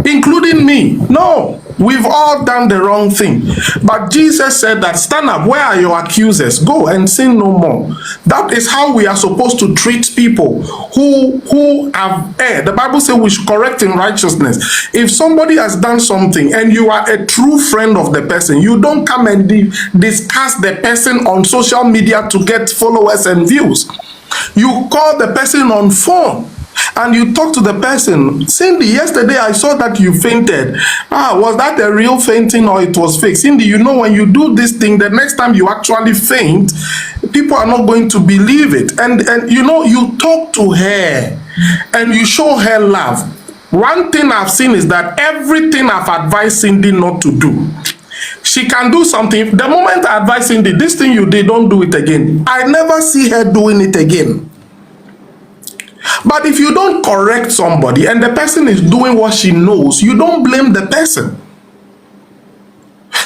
Including me? No. We've all done the wrong thing. But Jesus said that, stand up, where are your accusers? Go and sin no more. That is how we are supposed to treat people who have erred. The Bible says we should correct in righteousness. If somebody has done something and you are a true friend of the person, you don't come and discuss the person on social media to get followers and views. You call the person on phone and you talk to the person. Cindy, yesterday I saw that you fainted. Was that a real fainting or it was fake? Cindy, you know, when you do this thing, the next time you actually faint, people are not going to believe it. And you know, you talk to her and you show her love. One thing I've seen is that everything I've advised Cindy not to do, she can do something. The moment I advise Cindy, this thing you did, don't do it again, I never see her doing it again. But if you don't correct somebody and the person is doing what she knows, you don't blame the person.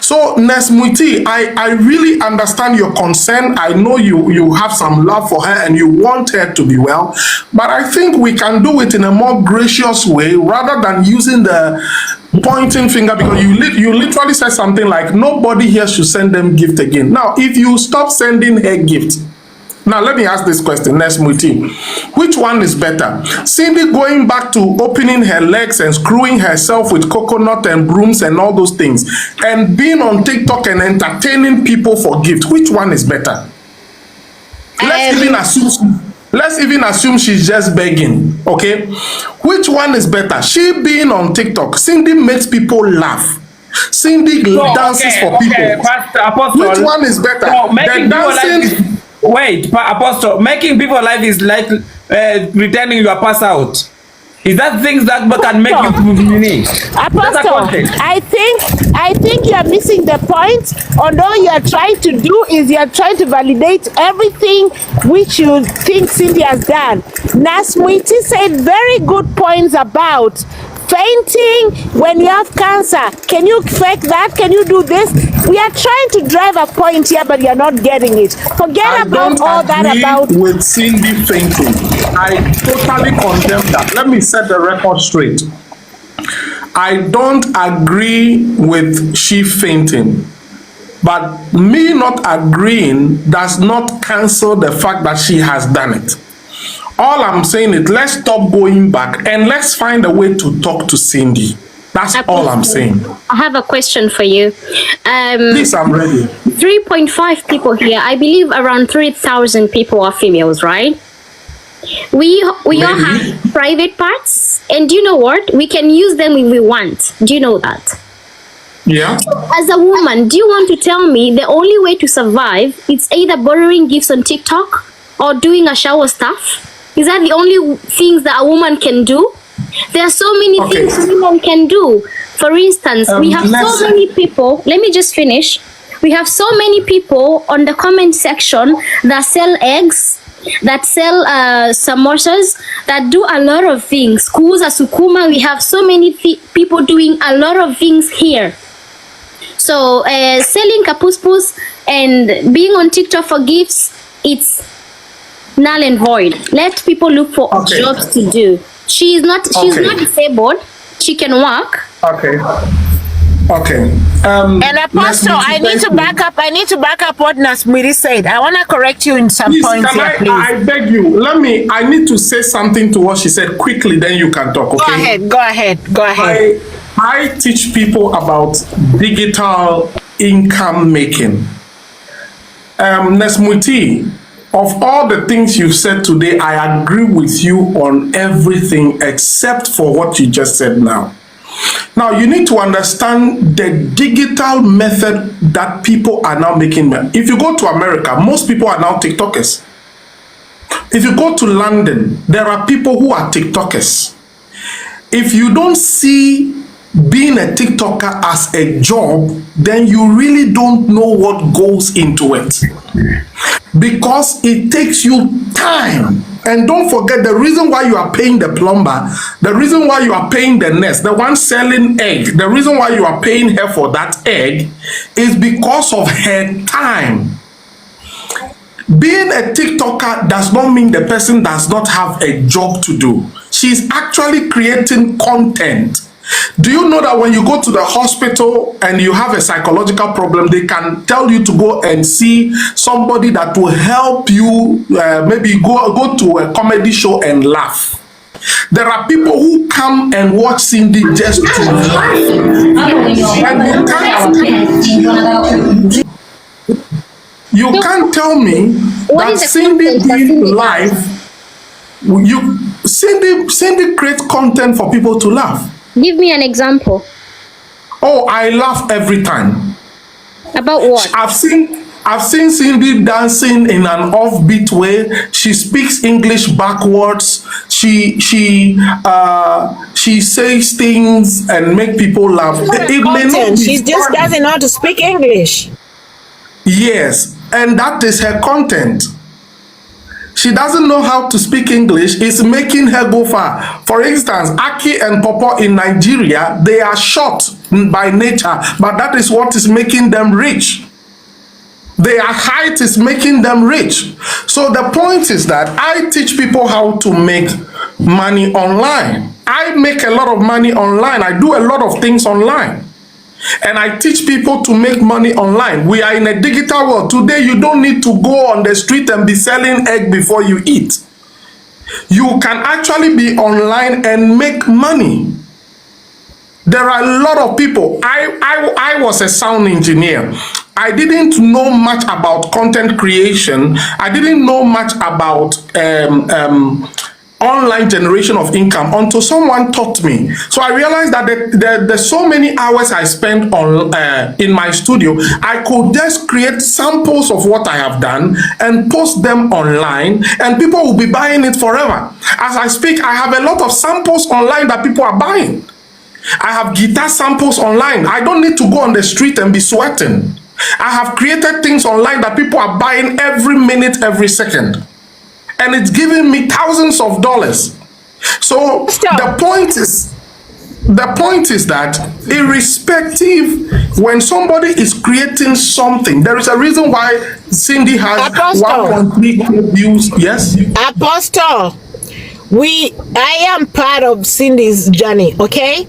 So Nesmuiti, I really understand your concern. I know you have some love for her and you want her to be well, but I think we can do it in a more gracious way rather than using the pointing finger, because you literally said something like nobody here should send them gift again. Now, if you stop sending her gifts, now let me ask this question, Nesmuiti. Which one is better? Cindy going back to opening her legs and screwing herself with coconut and brooms and all those things, and being on TikTok and entertaining people for gift? Which one is better? Let's even assume Let's even assume she's just begging, okay? Which one is better? She being on TikTok, Cindy makes people laugh. Cindy dances for people.
Pastor Apostle,
which one is better?
So making
the dancing...
Apostle, making people life is like pretending you are passed out. Is that things that can make you unique?
Apostle, I think you are missing the point. Although you are trying to do is you are trying to validate everything which you think Cindy has done. Nasmiti said very good points about fainting when you have cancer. Can you fake that? Can you do this? We are trying to drive a point here, but you're not getting it. Forget about all that about
with Cindy fainting. I totally condemn that. Let me set the record straight. I don't agree with she fainting, but me not agreeing does not cancel the fact that she has done it. All I'm saying is let's stop going back and let's find a way to talk to Cindy. That's all I'm saying.
I have a question for you.
Please, I'm ready.
3.5 people here. I believe around 3,000 people are females, right? We all have private parts, and do you know what? We can use them if we want. Do you know that?
Yeah.
As a woman, do you want to tell me the only way to survive is either borrowing gifts on TikTok or doing a shower stuff? Is that the only things that a woman can do? There are so many things women can do. For instance, we have so many people. Let me just finish. We have so many people on the comment section that sell eggs, that sell samosas, that do a lot of things. Kuuza sukuma. We have so many people doing a lot of things here. So selling kapuspus and being on TikTok for gifts, it's null and void. Let people look for jobs to do. She's not disabled. She can work.
Okay.
And Apostle, I need to back up what Nasmiri said. I want to correct you in some points here, please.
I beg you. I need to say something to what she said quickly, then you can talk, okay?
Go ahead.
I teach people about digital income making. Nesmuti, of all the things you said today, I agree with you on everything except for what you just said now. Now, you need to understand the digital method that people are now making. If you go to America, most people are now TikTokers. If you go to London, there are people who are TikTokers. If you don't see being a TikToker as a job, then you really don't know what goes into it. Because it takes you time. And don't forget, the reason why you are paying the plumber, the reason why you are paying the nurse, the one selling egg, the reason why you are paying her for that egg is because of her time. Being a TikToker does not mean the person does not have a job to do. She's actually creating content. Do you know that when you go to the hospital and you have a psychological problem, they can tell you to go and see somebody that will help you, maybe go to a comedy show and laugh. There are people who come and watch Cindy just to laugh. You can't tell me that Cindy being live, Cindy creates content for people to laugh.
Give me an example.
Oh, I laugh every time.
About what?
I've seen Cindy dancing in an offbeat way. She speaks English backwards. She says things and make people laugh.
She just doesn't know how to speak English.
Yes, and that is her content. She doesn't know how to speak English. It's making her go far. For instance, Aki and Popo in Nigeria, they are short by nature, but that is what is making them rich. Their height is making them rich. So the point is that I teach people how to make money online. I make a lot of money online. I do a lot of things online. And I teach people to make money online. We are in a digital world. Today, you don't need to go on the street and be selling egg before you eat. You can actually be online and make money. There are a lot of people. I was a sound engineer. I didn't know much about content creation. I didn't know much about online generation of income until someone taught me. So I realized that there's so many hours I spent on in my studio. I could just create samples of what I have done and post them online, and people will be buying it forever. As I speak, I have a lot of samples online that people are buying. I have guitar samples online. I don't need to go on the street and be sweating. I have created things online that people are buying every minute, every second. And it's giving me thousands of dollars. So the point is that irrespective, when somebody is creating something, there is a reason why Cindy has 1.3 views. Yes?
Apostle, I am part of Cindy's journey, okay?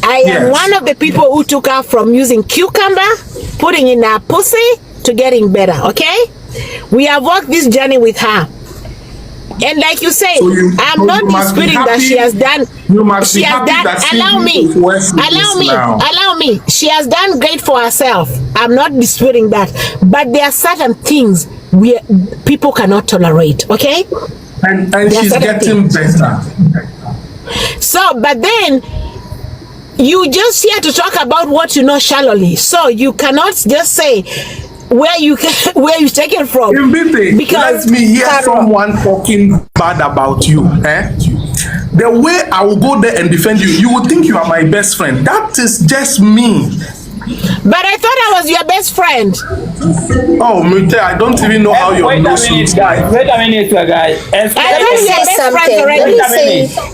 I am one of the people who took her from using cucumber, putting in her pussy, to getting better, okay? We have walked this journey with her. And like you say, I'm not disputing that she has done. She has done. Allow me. She has done great for herself. I'm not disputing that. But there are certain things people cannot tolerate. Okay.
And she's getting better.
So, but then you just here to talk about what you know shallowly. So you cannot just say where you take it from.
Because let me hear someone talking bad about you. The way I will go there and defend you, you would think you are my best friend. That is just me.
But I thought I was your best friend.
Oh, Mute, I don't even know how your nose looks like.
Wait a minute, guy.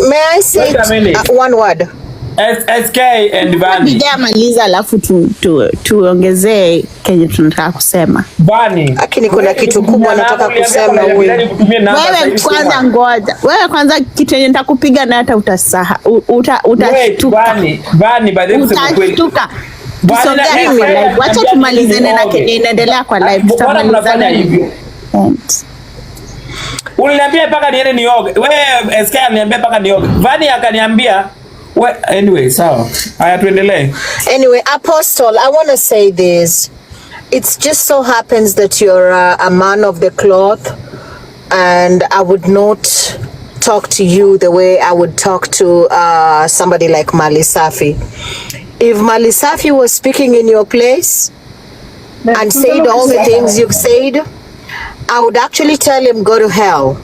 May I say one word?
SK and Vani.
Maliza alafu tuongezee kenye tunataka kusema.
Vani.
Lakini kuna kitu kubwa nataka kusema huyu.
Wewe kwanza ngoja. Wewe kwanza kitu yenye nitakupiga na hata utashtuka.
Vani baadaye kusema kweli.
Utashtuka. Tusongee live. Wacha tumalizane na kenye inaendelea kwa live. Tutamalizana hivyo.
Uliniambia mpaka niende nioge. Wewe SK aliniambia mpaka nioge. Vani akaniambia anyway, so I have to delay.
Anyway, Apostle, I want to say this. It's just so happens that you're a man of the cloth, and I would not talk to you the way I would talk to somebody like Malisafi. If Malisafi was speaking in your place and said all the things you've said, I would actually tell him go to hell.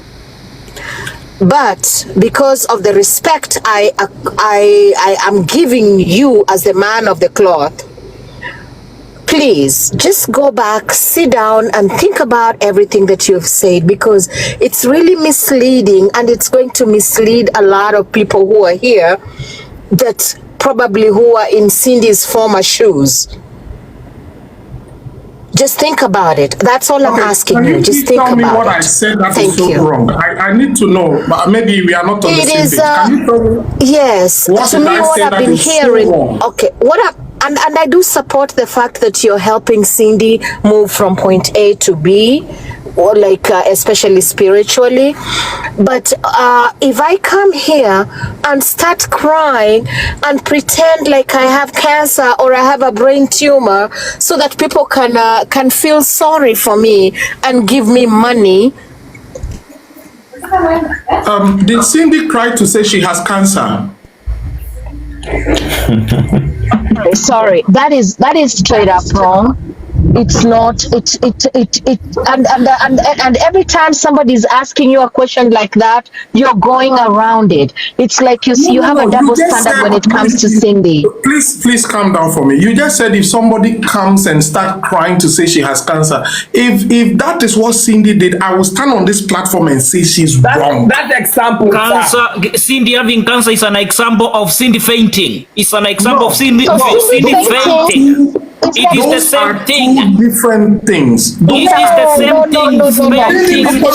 But because of the respect I am giving you as the man of the cloth, please just go back, sit down and think about everything that you've said, because it's really misleading, and it's going to mislead a lot of people who are here that probably who are in Cindy's former shoes. Just think about it. That's all I'm asking you. Just think about it. Can you tell me what
I said that is so wrong? I need to know. Maybe we are not on the same page. Can you tell me?
Yes. To me, what I've been hearing. Okay. And I do support the fact that you're helping Cindy move from point A to B, or like especially spiritually. But if I come here and start crying and pretend like I have cancer or I have a brain tumor so that people can feel sorry for me and give me money.
Did Cindy cry to say she has cancer?
Sorry, that is straight up wrong. It's not. And every time somebody is asking you a question like that, you're going around it. It's like you have a double standard when it comes to Cindy.
Please calm down for me. You just said if somebody comes and start crying to say she has cancer, if that is what Cindy did, I will stand on this platform and say she's wrong.
That example.
Cancer, Cindy having cancer is an example of Cindy fainting. It's an example of Cindy fainting. It is the same thing.
Different things.
It is the same thing.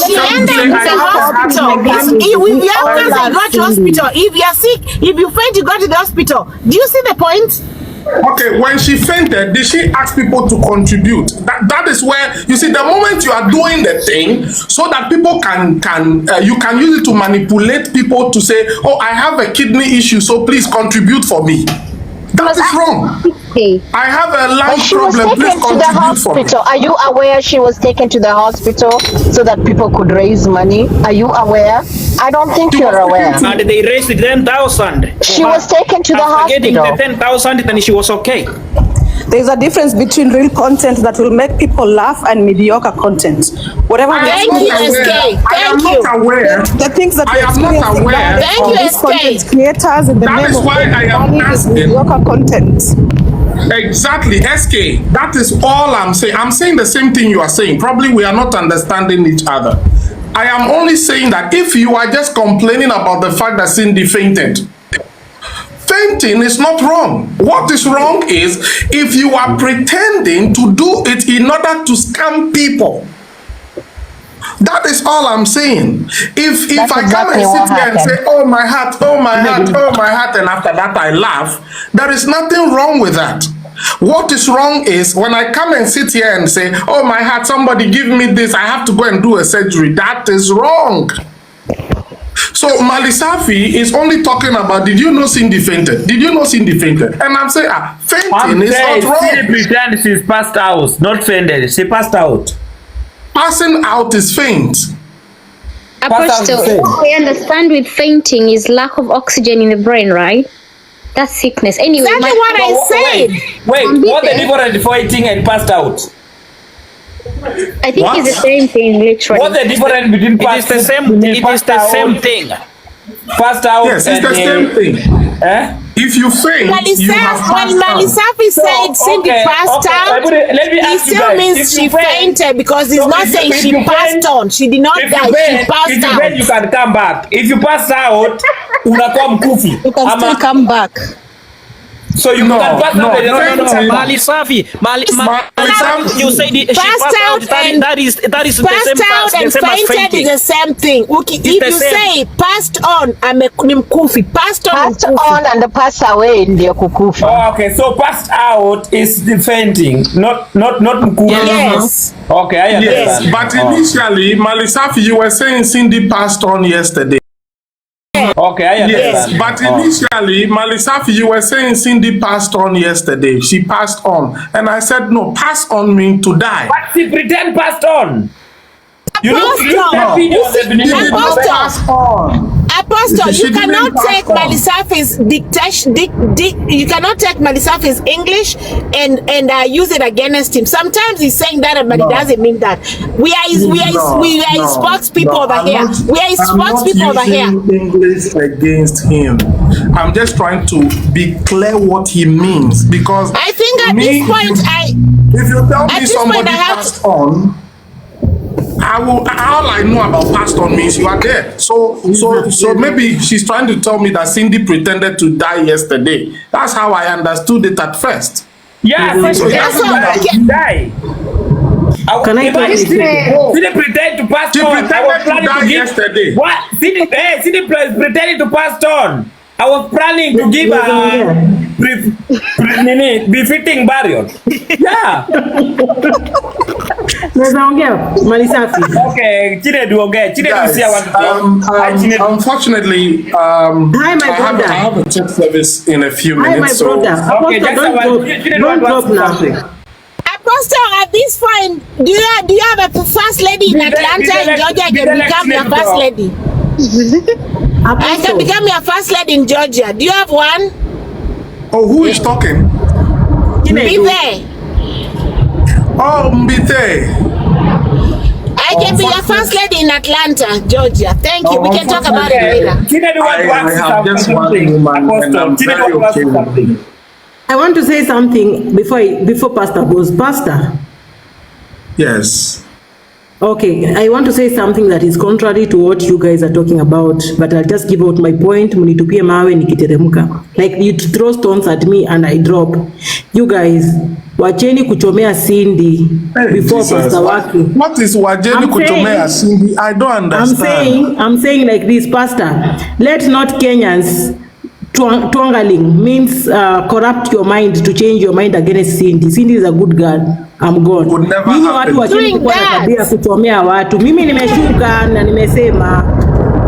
She ended up in the hospital. If you have cancer, you go to hospital. If you are sick, if you faint, you go to the hospital. Do you see the point?
Okay, when she fainted, did she ask people to contribute? That is where, you see, the moment you are doing the thing so that people you can use it to manipulate people to say, oh, I have a kidney issue, so please contribute for me. That is wrong.
SK.
I have a life
She was
problem.
taken to the hospital. Are you aware she was taken to the hospital so that people could raise money? Are you aware? I don't think you're aware.
And they raised 10,000.
She was taken to the
After getting
hospital.
the 10,000, then she was okay.
There's a difference between real content that will make people laugh and mediocre content. Whatever.
Thank you, SK.
I am
Thank you.
not aware.
The things that
I am not aware.
Thank you,
these
SK.
content creators in the
That
name
is
of
why I am
money is
asking.
mediocre content.
Exactly, SK. That is all I'm saying. I'm saying the same thing you are saying. Probably we are not understanding each other. I am only saying that if you are just complaining about the fact that Cindy fainted, fainting is not wrong. What is wrong is if you are pretending to do it in order to scam people. That is all I'm saying. If
That's
I come
exactly
and
what
sit here and
happened.
say, oh my heart, oh my heart, oh my heart, and after that I laugh, there is nothing wrong with that. What is wrong is when I come and sit here and say, oh my heart, somebody give me this, I have to go and do a surgery. That is wrong. So Malisafi is only talking about, did you know Cindy fainted? Did you know Cindy fainted? And I'm saying, fainting is not wrong.
Cindy pretend she's passed out, not fainted. She passed out.
Passing out is faint.
Apostle, what we understand with fainting is lack of oxygen in the brain, right? That's sickness. Anyway,
Exactly what I said.
Wait, what's the difference between fainting and passed out?
I think it's the same thing, literally.
What's the difference between passed out?
It is the same thing.
Passed out.
Yes, it's the same thing.
Eh?
If you faint, you have passed
When
out.
Malisafi said Cindy passed out,
Let me
it
ask you
still
guys.
means
If
she
you faint-
fainted because it's
So
not
if
saying
you
she
faint-
passed on. She did not
If
die.
you
She
faint,
passed
if you
out.
faint, you can come back. If you pass out, unakuwa mkufi.
You can still come back.
So you can pass out.
Malisafi, you said she passed out. That is the
Passed
same
out and
the same as
fainted
fainting.
is the same thing. If
the
you
same.
say passed on, ni mkufi. Passed on,
Passed
mkufi.
on and passed away ndio kukufa.
Oh, okay, so passed out is the fainting, not mkufi.
Yes.
Okay, I understand.
Yes, but initially, Malisafi, you were saying Cindy passed on yesterday.
Okay, I understand.
Yes, but initially, Malisafi, you were saying Cindy passed on yesterday. She passed on. And I said, no, pass on means to die.
But she pretend passed on. You look that video on the
She did not
Apostle.
pass on.
Apostle,
She
you
didn't
cannot
pass
take
on.
Malisafi's dictation. You cannot take Malisafi's English and use it against him. Sometimes he's saying that, but it doesn't mean that. We are his spokespeople over here. We are his spokespeople over here.
I'm not using English against him. I'm just trying to be clear what he means because
I think at this point,
if you tell me
this
somebody
point I have
passed on, I will. All I know about passed on means you are dead. So maybe she's trying to tell me that Cindy pretended to die yesterday. That's how I understood it at first.
Yeah,
So
that's why she died.
Can I tell you?
Cindy pretend to pass
She
on. I was
pretended to
planning
die
to give
yesterday.
what? Cindy pretended to pass on. I was planning to give a befitting burial. Yeah.
Malisafi.
Okay, Chinedu, okay. Chinedu,
Guys,
see, I want
unfortunately,
Hi, my
I
brother.
have a church service in a few
Hi, my
minutes.
brother.
Okay,
Apostle, don't drop now.
Apostle, at this point, do you have a first lady in Atlanta in Georgia can become your first lady? I can become your first lady in Georgia. Do you have one?
Oh, who is talking?
Be there.
Oh, Mbite.
I can be your first lady in Atlanta, Georgia. Thank you. We can talk about it later.
Chinedu want to
I
ask
have
you
just
something.
one woman and I'm
Chinedu
very
want to ask
okay
you
with
something.
I want to say something before Pastor goes. Pastor.
Yes.
Okay, I want to say something that is contrary to what you guys are talking about, but I'll just give out my point. Munitupie mawe nikiteremka. Like you throw stones at me and I drop. You guys, wacheni kuchomea Cindy before
Jesus.
Pastor Waki.
What is Wajeni kuchomea Cindy? I don't understand.
I'm saying like this, Pastor. Let not Kenyans twangling means corrupt your mind to change your mind against Cindy. Cindy is a good girl. I'm gone.
Would never
Mimi
happen.
watu wacheni kuwa na tabia kuchomea watu. Mimi nimeshuka na nimesema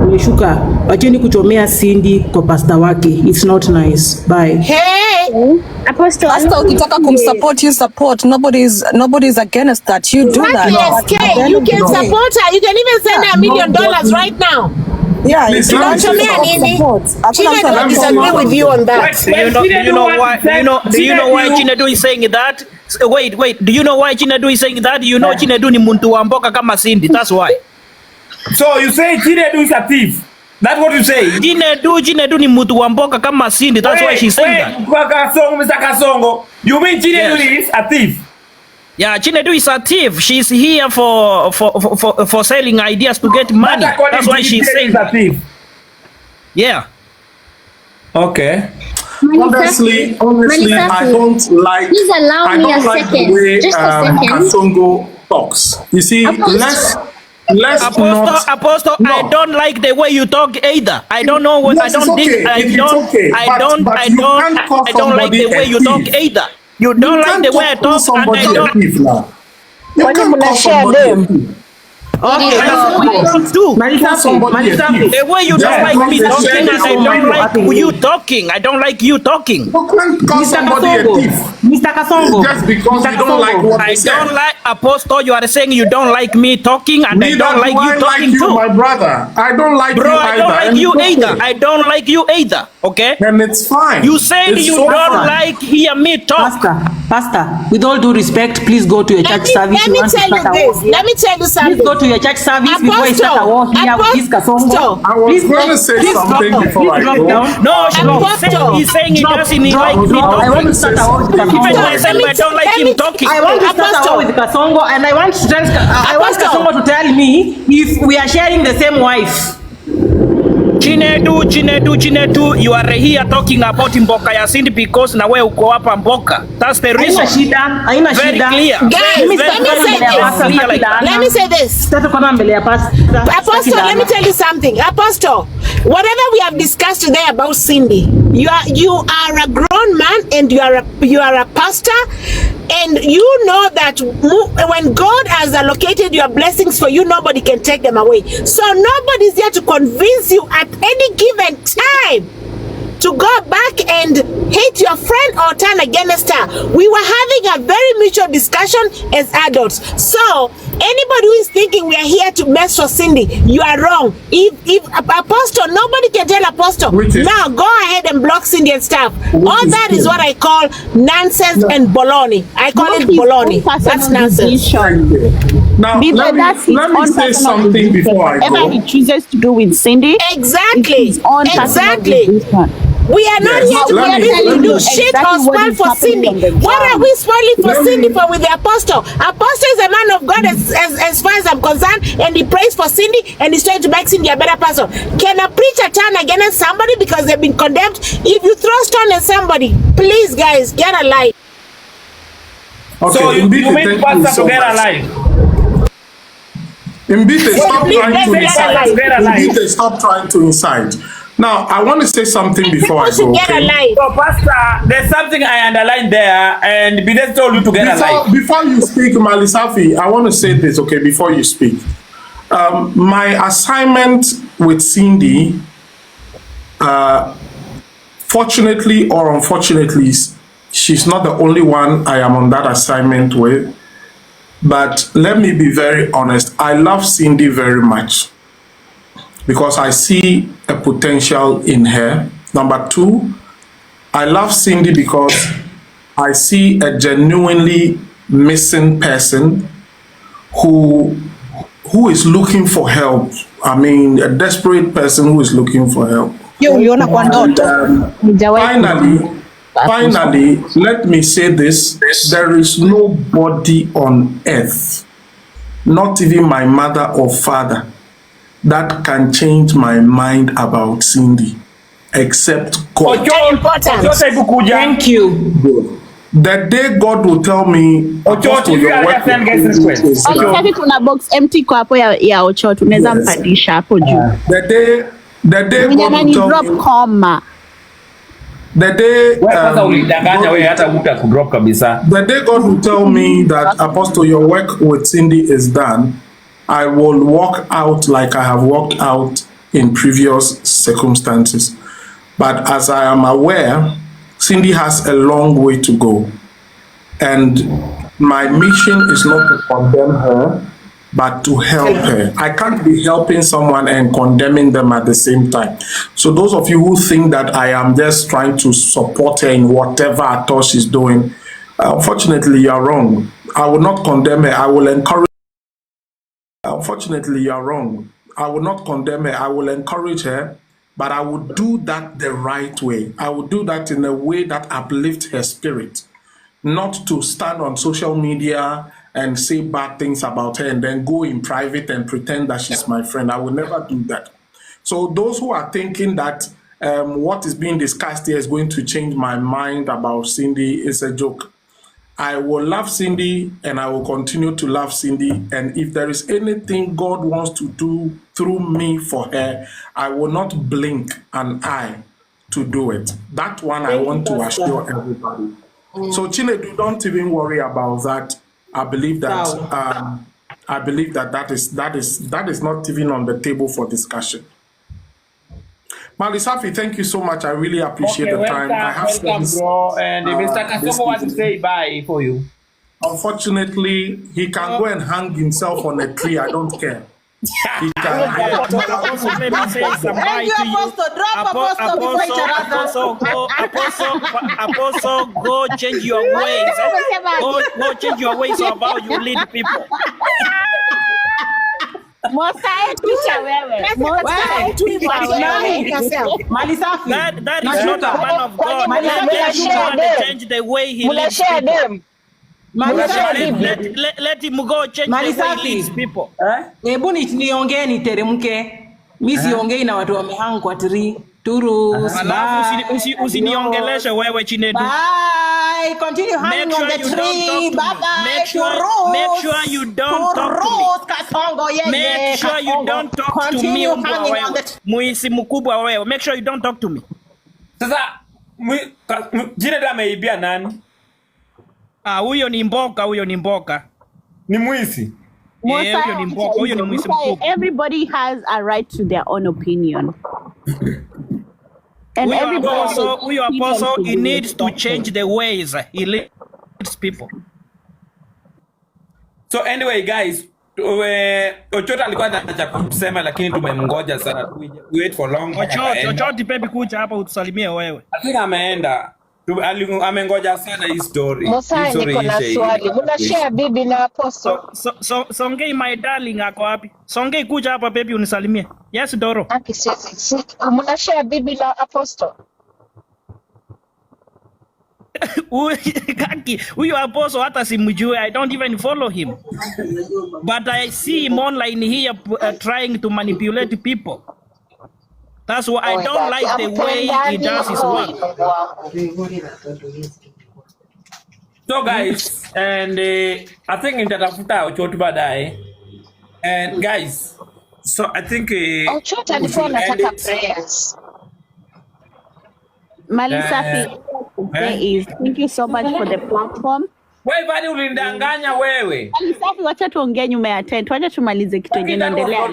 ameshuka. Wacheni kuchomea Cindy kwa pasta wake. It's not nice. Bye.
Hey,
Apostle, ukitaka kumsupport, you support. Nobody's against that. You do that.
Yes, you can support her. You can even send her $1 million right now.
Yeah,
Please,
you
let me
don't
say something.
Chile don't disagree with you on that.
Do you know why Chinedu is saying that? Wait. Do you know why Chinedu is saying that? You know Chinedu ni muntu wa mboka kama Cindy. That's why.
So you say Chinedu is a thief? That's what you say?
Chinedu ni muntu wa mboka kama Cindy. That's why she's saying that.
Mr. Kasongo, you mean Chinedu is a thief?
Yeah, Chinedu is a thief. She's here for selling ideas to get money. That's why she's saying
a thief.
Yeah.
Okay.
Honestly, I don't like.
Please allow me a second.
The way,
Just a second.
Kasongo talks. You see, let's
Apostle,
no.
I don't like the way you talk either. I don't know what
Yes,
I don't think. I don't like the way you talk either. You don't like the way I talk, and I don't.
You can't share them.
Okay, the way you don't like me talking, and I don't like you talking. I don't like you talking.
Mr. Kasongo.
Just because you don't like what
I don't like Apostle. You are saying you don't like me talking, and I don't like you talking too.
My brother, I don't like you either.
I don't like you either. I don't like you either. Okay.
And it's fine.
You said you don't like hear me talk.
Pastor, with all due respect, please go to your church service.
Let me tell you this. Let me tell you something.
Please go to your church service before you start a war here with this Kasongo.
I was going to say something before I go.
No, he's saying he doesn't like me talking.
I want to start a war with Kasongo.
Even myself, I don't like him talking.
I want to start a war with Kasongo, and I want Kasongo to tell me if we are sharing the same wife.
Chinedu, you are here talking about Mboka ya Cindy because na wewe uko hapa Mboka. That's the reason.
Haina
very
shida.
Clear.
Guys, let me say this. Apostle, let me tell you something. Apostle, whatever we have discussed today about Cindy, you are a grown man and you are a pastor, and you know that when God has allocated your blessings for you, nobody can take them away. So nobody's there to convince you at any given time to go back and hate your friend or turn against her. We were having a very mutual discussion as adults. So anybody who is thinking we are here to mess with Cindy, you are wrong. If Apostle, nobody can tell Apostle, now go ahead and block Cindy and stuff. All that is what I call nonsense and baloney. I call it baloney. That's nonsense.
Now, let me say something before I go.
Whatever he chooses to do with Cindy,
exactly. We are not here to do shit or spoil for Cindy. What are we spoiling for Cindy for with the Apostle? Apostle is a man of God as far as I'm concerned, and he prays for Cindy and he's trying to make Cindy a better person. Can a preacher turn against somebody because they've been condemned? If you throw stone at somebody, please guys, get a life.
Okay, so you mean pastor to get a life?
Mbite, stop trying to incite. Now, I want to say something before I go. Okay?
So, Pastor, there's something I underlined there, and Mbite told you to get a life.
Before you speak, Malisafi, I want to say this, okay, before you speak. My assignment with Cindy, fortunately or unfortunately, she's not the only one I am on that assignment with. But let me be very honest. I love Cindy very much because I see a potential in her. Number two, I love Cindy because I see a genuinely missing person who is looking for help. I mean, a desperate person who is looking for help. Finally, let me say this. There is nobody on earth, not even my mother or father, that can change my mind about Cindy, except God.
Thank you.
The day God will tell me,
kuna box empty kwa hapo ya Ocho, tunaweza mpadisha hapo juu.
The day God will tell me. The day God will tell me that, Apostle, your work with Cindy is done, I will walk out like I have walked out in previous circumstances. But as I am aware, Cindy has a long way to go. And my mission is not to condemn her, but to help her. I can't be helping someone and condemning them at the same time. So those of you who think that I am just trying to support her in whatever at all she's doing, unfortunately, you are wrong. I will not condemn her. I will encourage. Unfortunately, you are wrong. I will not condemn her. I will encourage her, but I will do that the right way. I will do that in a way that uplifts her spirit, not to stand on social media and say bad things about her and then go in private and pretend that she's my friend. I will never do that. So those who are thinking that what is being discussed here is going to change my mind about Cindy is a joke. I will love Cindy and I will continue to love Cindy. And if there is anything God wants to do through me for her, I will not blink an eye to do it. That one I want to assure everybody. So Chinedu, don't even worry about that. I believe that that is not even on the table for discussion. Malisafi, thank you so much. I really appreciate the time. I have
welcome, bro. And Mr. Kasongo wants to say bye for you.
Unfortunately, he can go and hang himself on a tree. I don't care. He can.
Let me say some bye to you. Apostle, go change your ways. Go change your ways of how you lead people. That is not a man of God. Let him change the way he leads people. Let him go change the way he leads people.
Hebu niongee niteremke. Mimi siongei na watu wamehang kwa tree. Turus.
Usiniongeleshe wewe Chinedu.
Bye. Continue hanging on the tree. Bye.
Make sure you don't talk to me. Make sure you don't talk to me. Muisi mkubwa wewe. Make sure you don't talk to me.
Sasa Chinedu ameibia nani?
Huyo ni mboka,
Ni mwisi.
Huyo ni mwisi mkubwa.
Everybody has a right to their own opinion.
And huyo apostle, he needs to change the ways he leads people.
So anyway guys, Ochota alikuwa anataka kusema lakini tumemngoja sana. Wait for long.
Ochota baby kuja hapa utusalimie wewe.
Hakika ameenda. Amengoja sana hii story.
Musa, niko na swali. Mnashare bibi na apostle.
Songei my darling ako wapi? Songei kuja hapa baby unisalimie. Yes Doro.
Mnashare bibi na apostle.
Huyo apostle hata simjui. I don't even follow him. But I see him online here trying to manipulate people. That's why I don't like the way he does his work.
So guys, and I think nitatafuta Ochota baadaye. And guys, so I think
Ochota alikuwa anataka prayers.
Malisafi, thank you so much for the platform.
Wewe bali ulindanganya wewe.
Malisafi, wacha tuongee nyuma ya tent. Wacha tumalize kitu yenye inaendelea.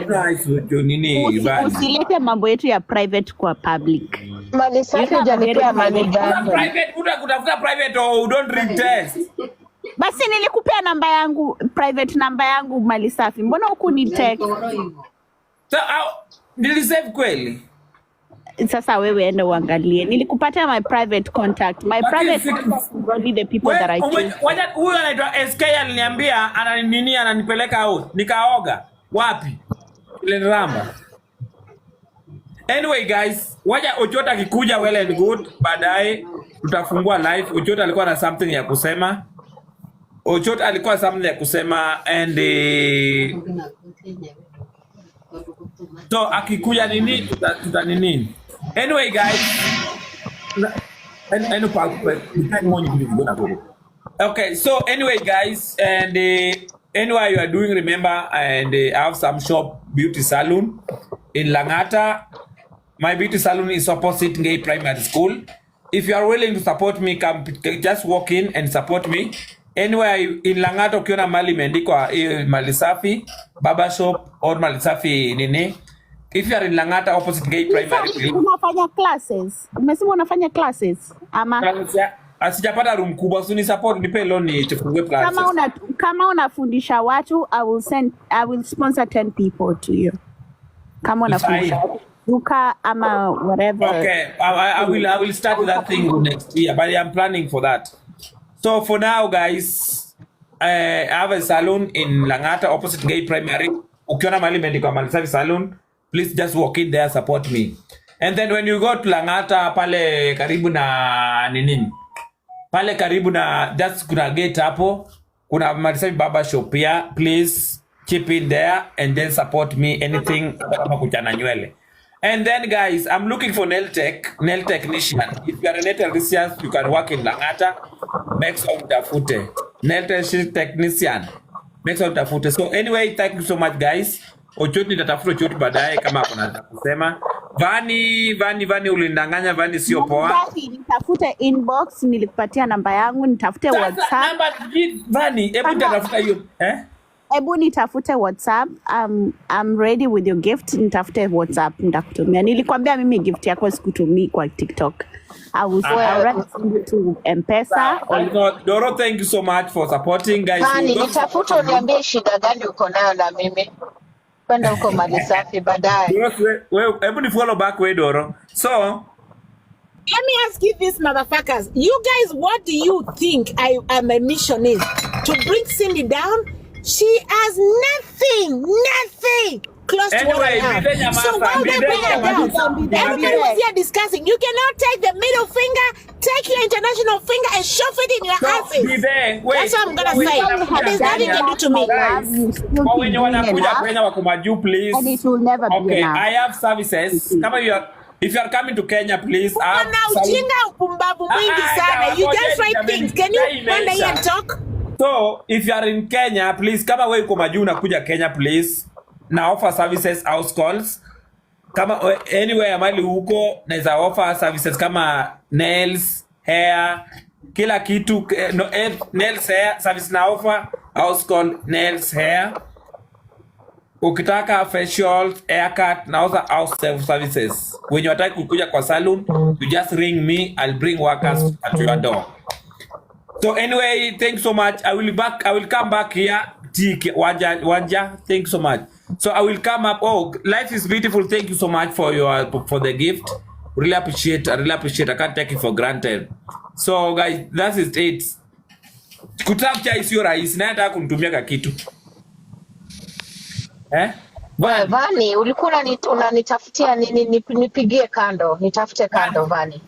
Usilete mambo yetu ya private kwa public.
Malisafi hujanipea mani gani?
Private, kutafuta private or don't retest.
Basi nilikupea namba yangu, private namba yangu Malisafi. Mbona hukuni text?
So, nilisave kweli?
Sasa wewe enda uangalie. Nilikupatia my private contact. My private contact is only the people that I choose.
Huyu anaitwa SK aliniambia ananipeleka out. Nikaoga. Wapi? Ile Dramaa. Anyway guys, waja Ochota akikuja well and good. Baadaye tutafungua live. Ochota alikuwa na something ya kusema. And so akikuja nini tuta nini. Anyway guys, okay, so anyway guys, and anyway you are doing, remember, and I have some shop beauty salon in Langata. My beauty salon is opposite Ngei Primary School. If you are willing to support me, come just walk in and support me. Anyway, in Langata ukiona mali imeandikwa Malisafi Baba Shop or Malisafi nini If you are in Langata opposite Gay Primary, please.
Unafanya classes. Umesema unafanya classes ama
asijapata room kubwa, so ni support nipe loan ni tufungue classes.
Kama unafundisha watu, I will sponsor 10 people to you. Kama unafundisha duka ama whatever.
Okay, I will start that thing next year, but I'm planning for that. So for now, guys, I have a salon in Langata opposite Gay Primary. Ukiona mali imeandikwa Malisafi Salon, please just walk in there, support me. And then when you go to Langata, pale karibu na nini? Pale karibu na just kuna gate hapo, kuna Malisafi Barber Shop here. Please chip in there and then support me anything kama kuchana nywele. And then guys, I'm looking for nail technician. If you are a nail technician, you can work in Langata. Make some utafute. Nail technician. Make some utafute. So anyway, thank you so much guys. Ochoti nitatafuta Ochoti baadaye kama kuna kusema. Vani ulindanganya, Vani sio poa.
Nitafute inbox, nilikupatia namba yangu, nitafute WhatsApp.
Namba Vani, hebu nitafuta hiyo.
Ebu nitafute WhatsApp. I'm ready with your gift. Nitafute WhatsApp nitakutumia. Nilikwambia mimi gift yako sikutumii kwa TikTok. I will send you to M-Pesa.
Doro, thank you so much for supporting guys.
Nitafuta uniambie shida gani uko nayo na mimi. Kwenda huko Malisafi baadaye.
Doro, hebu ni follow back way Doro. So,
let me ask you this, motherfuckers. You guys, what do you think my mission is? To bring Cindy down? She has nothing close to what I have. So why they bring her down? Everybody was here discussing. You cannot take the middle finger, take your international finger and shove it in your asses. That's what I'm gonna say. There's nothing you can do to me.
When you wanna please.
And it will never be
okay,
enough.
I have services. If you are coming to Kenya, please.
You just write things. Can you stand here and talk?
So, if you are in Kenya, please, kama wewe uko majuu unakuja Kenya, please, na offer services, house calls. Kama anywhere mali huko, naweza offer services kama nails, hair, kila kitu, nails, hair, service na offer, house call, nails, hair. Ukitaka facial, haircut, na offer house services. When you ataki kukuja kwa salon, you just ring me, I'll bring workers at your door. So anyway, thanks so much. I will come back here. Wanja, thanks so much. So I will come up. Oh, life is beautiful. Thank you so much for the gift. Really appreciate. I can't take it for granted. So guys, that is it. Kutafuta sio rahisi. Na nataka kunitumia ka kitu.
Vani, ulikuwa unanitafutia nini? Nipigie kando, nitafute kando Vani.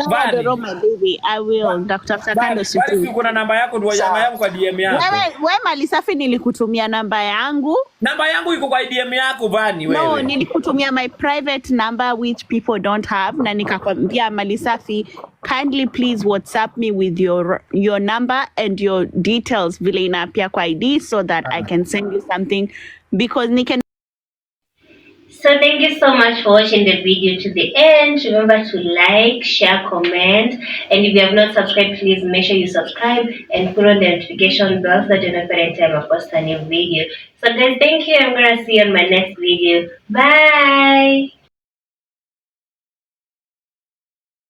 Vani, my baby, I will. Nitafuta kando siku.
Bali kuna namba yako ndio namba yangu kwa DM yako.
Wewe Malisafi nilikutumia namba yangu.
Namba yangu iko kwa DM yako Vani wewe.
No, nilikutumia my private number which people don't have na nikakwambia Malisafi, kindly please WhatsApp me with your number and your details vile inapia kwa ID so that I can send you something because
So thank you so much for watching the video to the end. Remember to like, share, comment, and if you have not subscribed, please make sure you subscribe and put on the notification bell so that you know every time I post a new video. So guys, thank you. I'm gonna see you on my next video. Bye.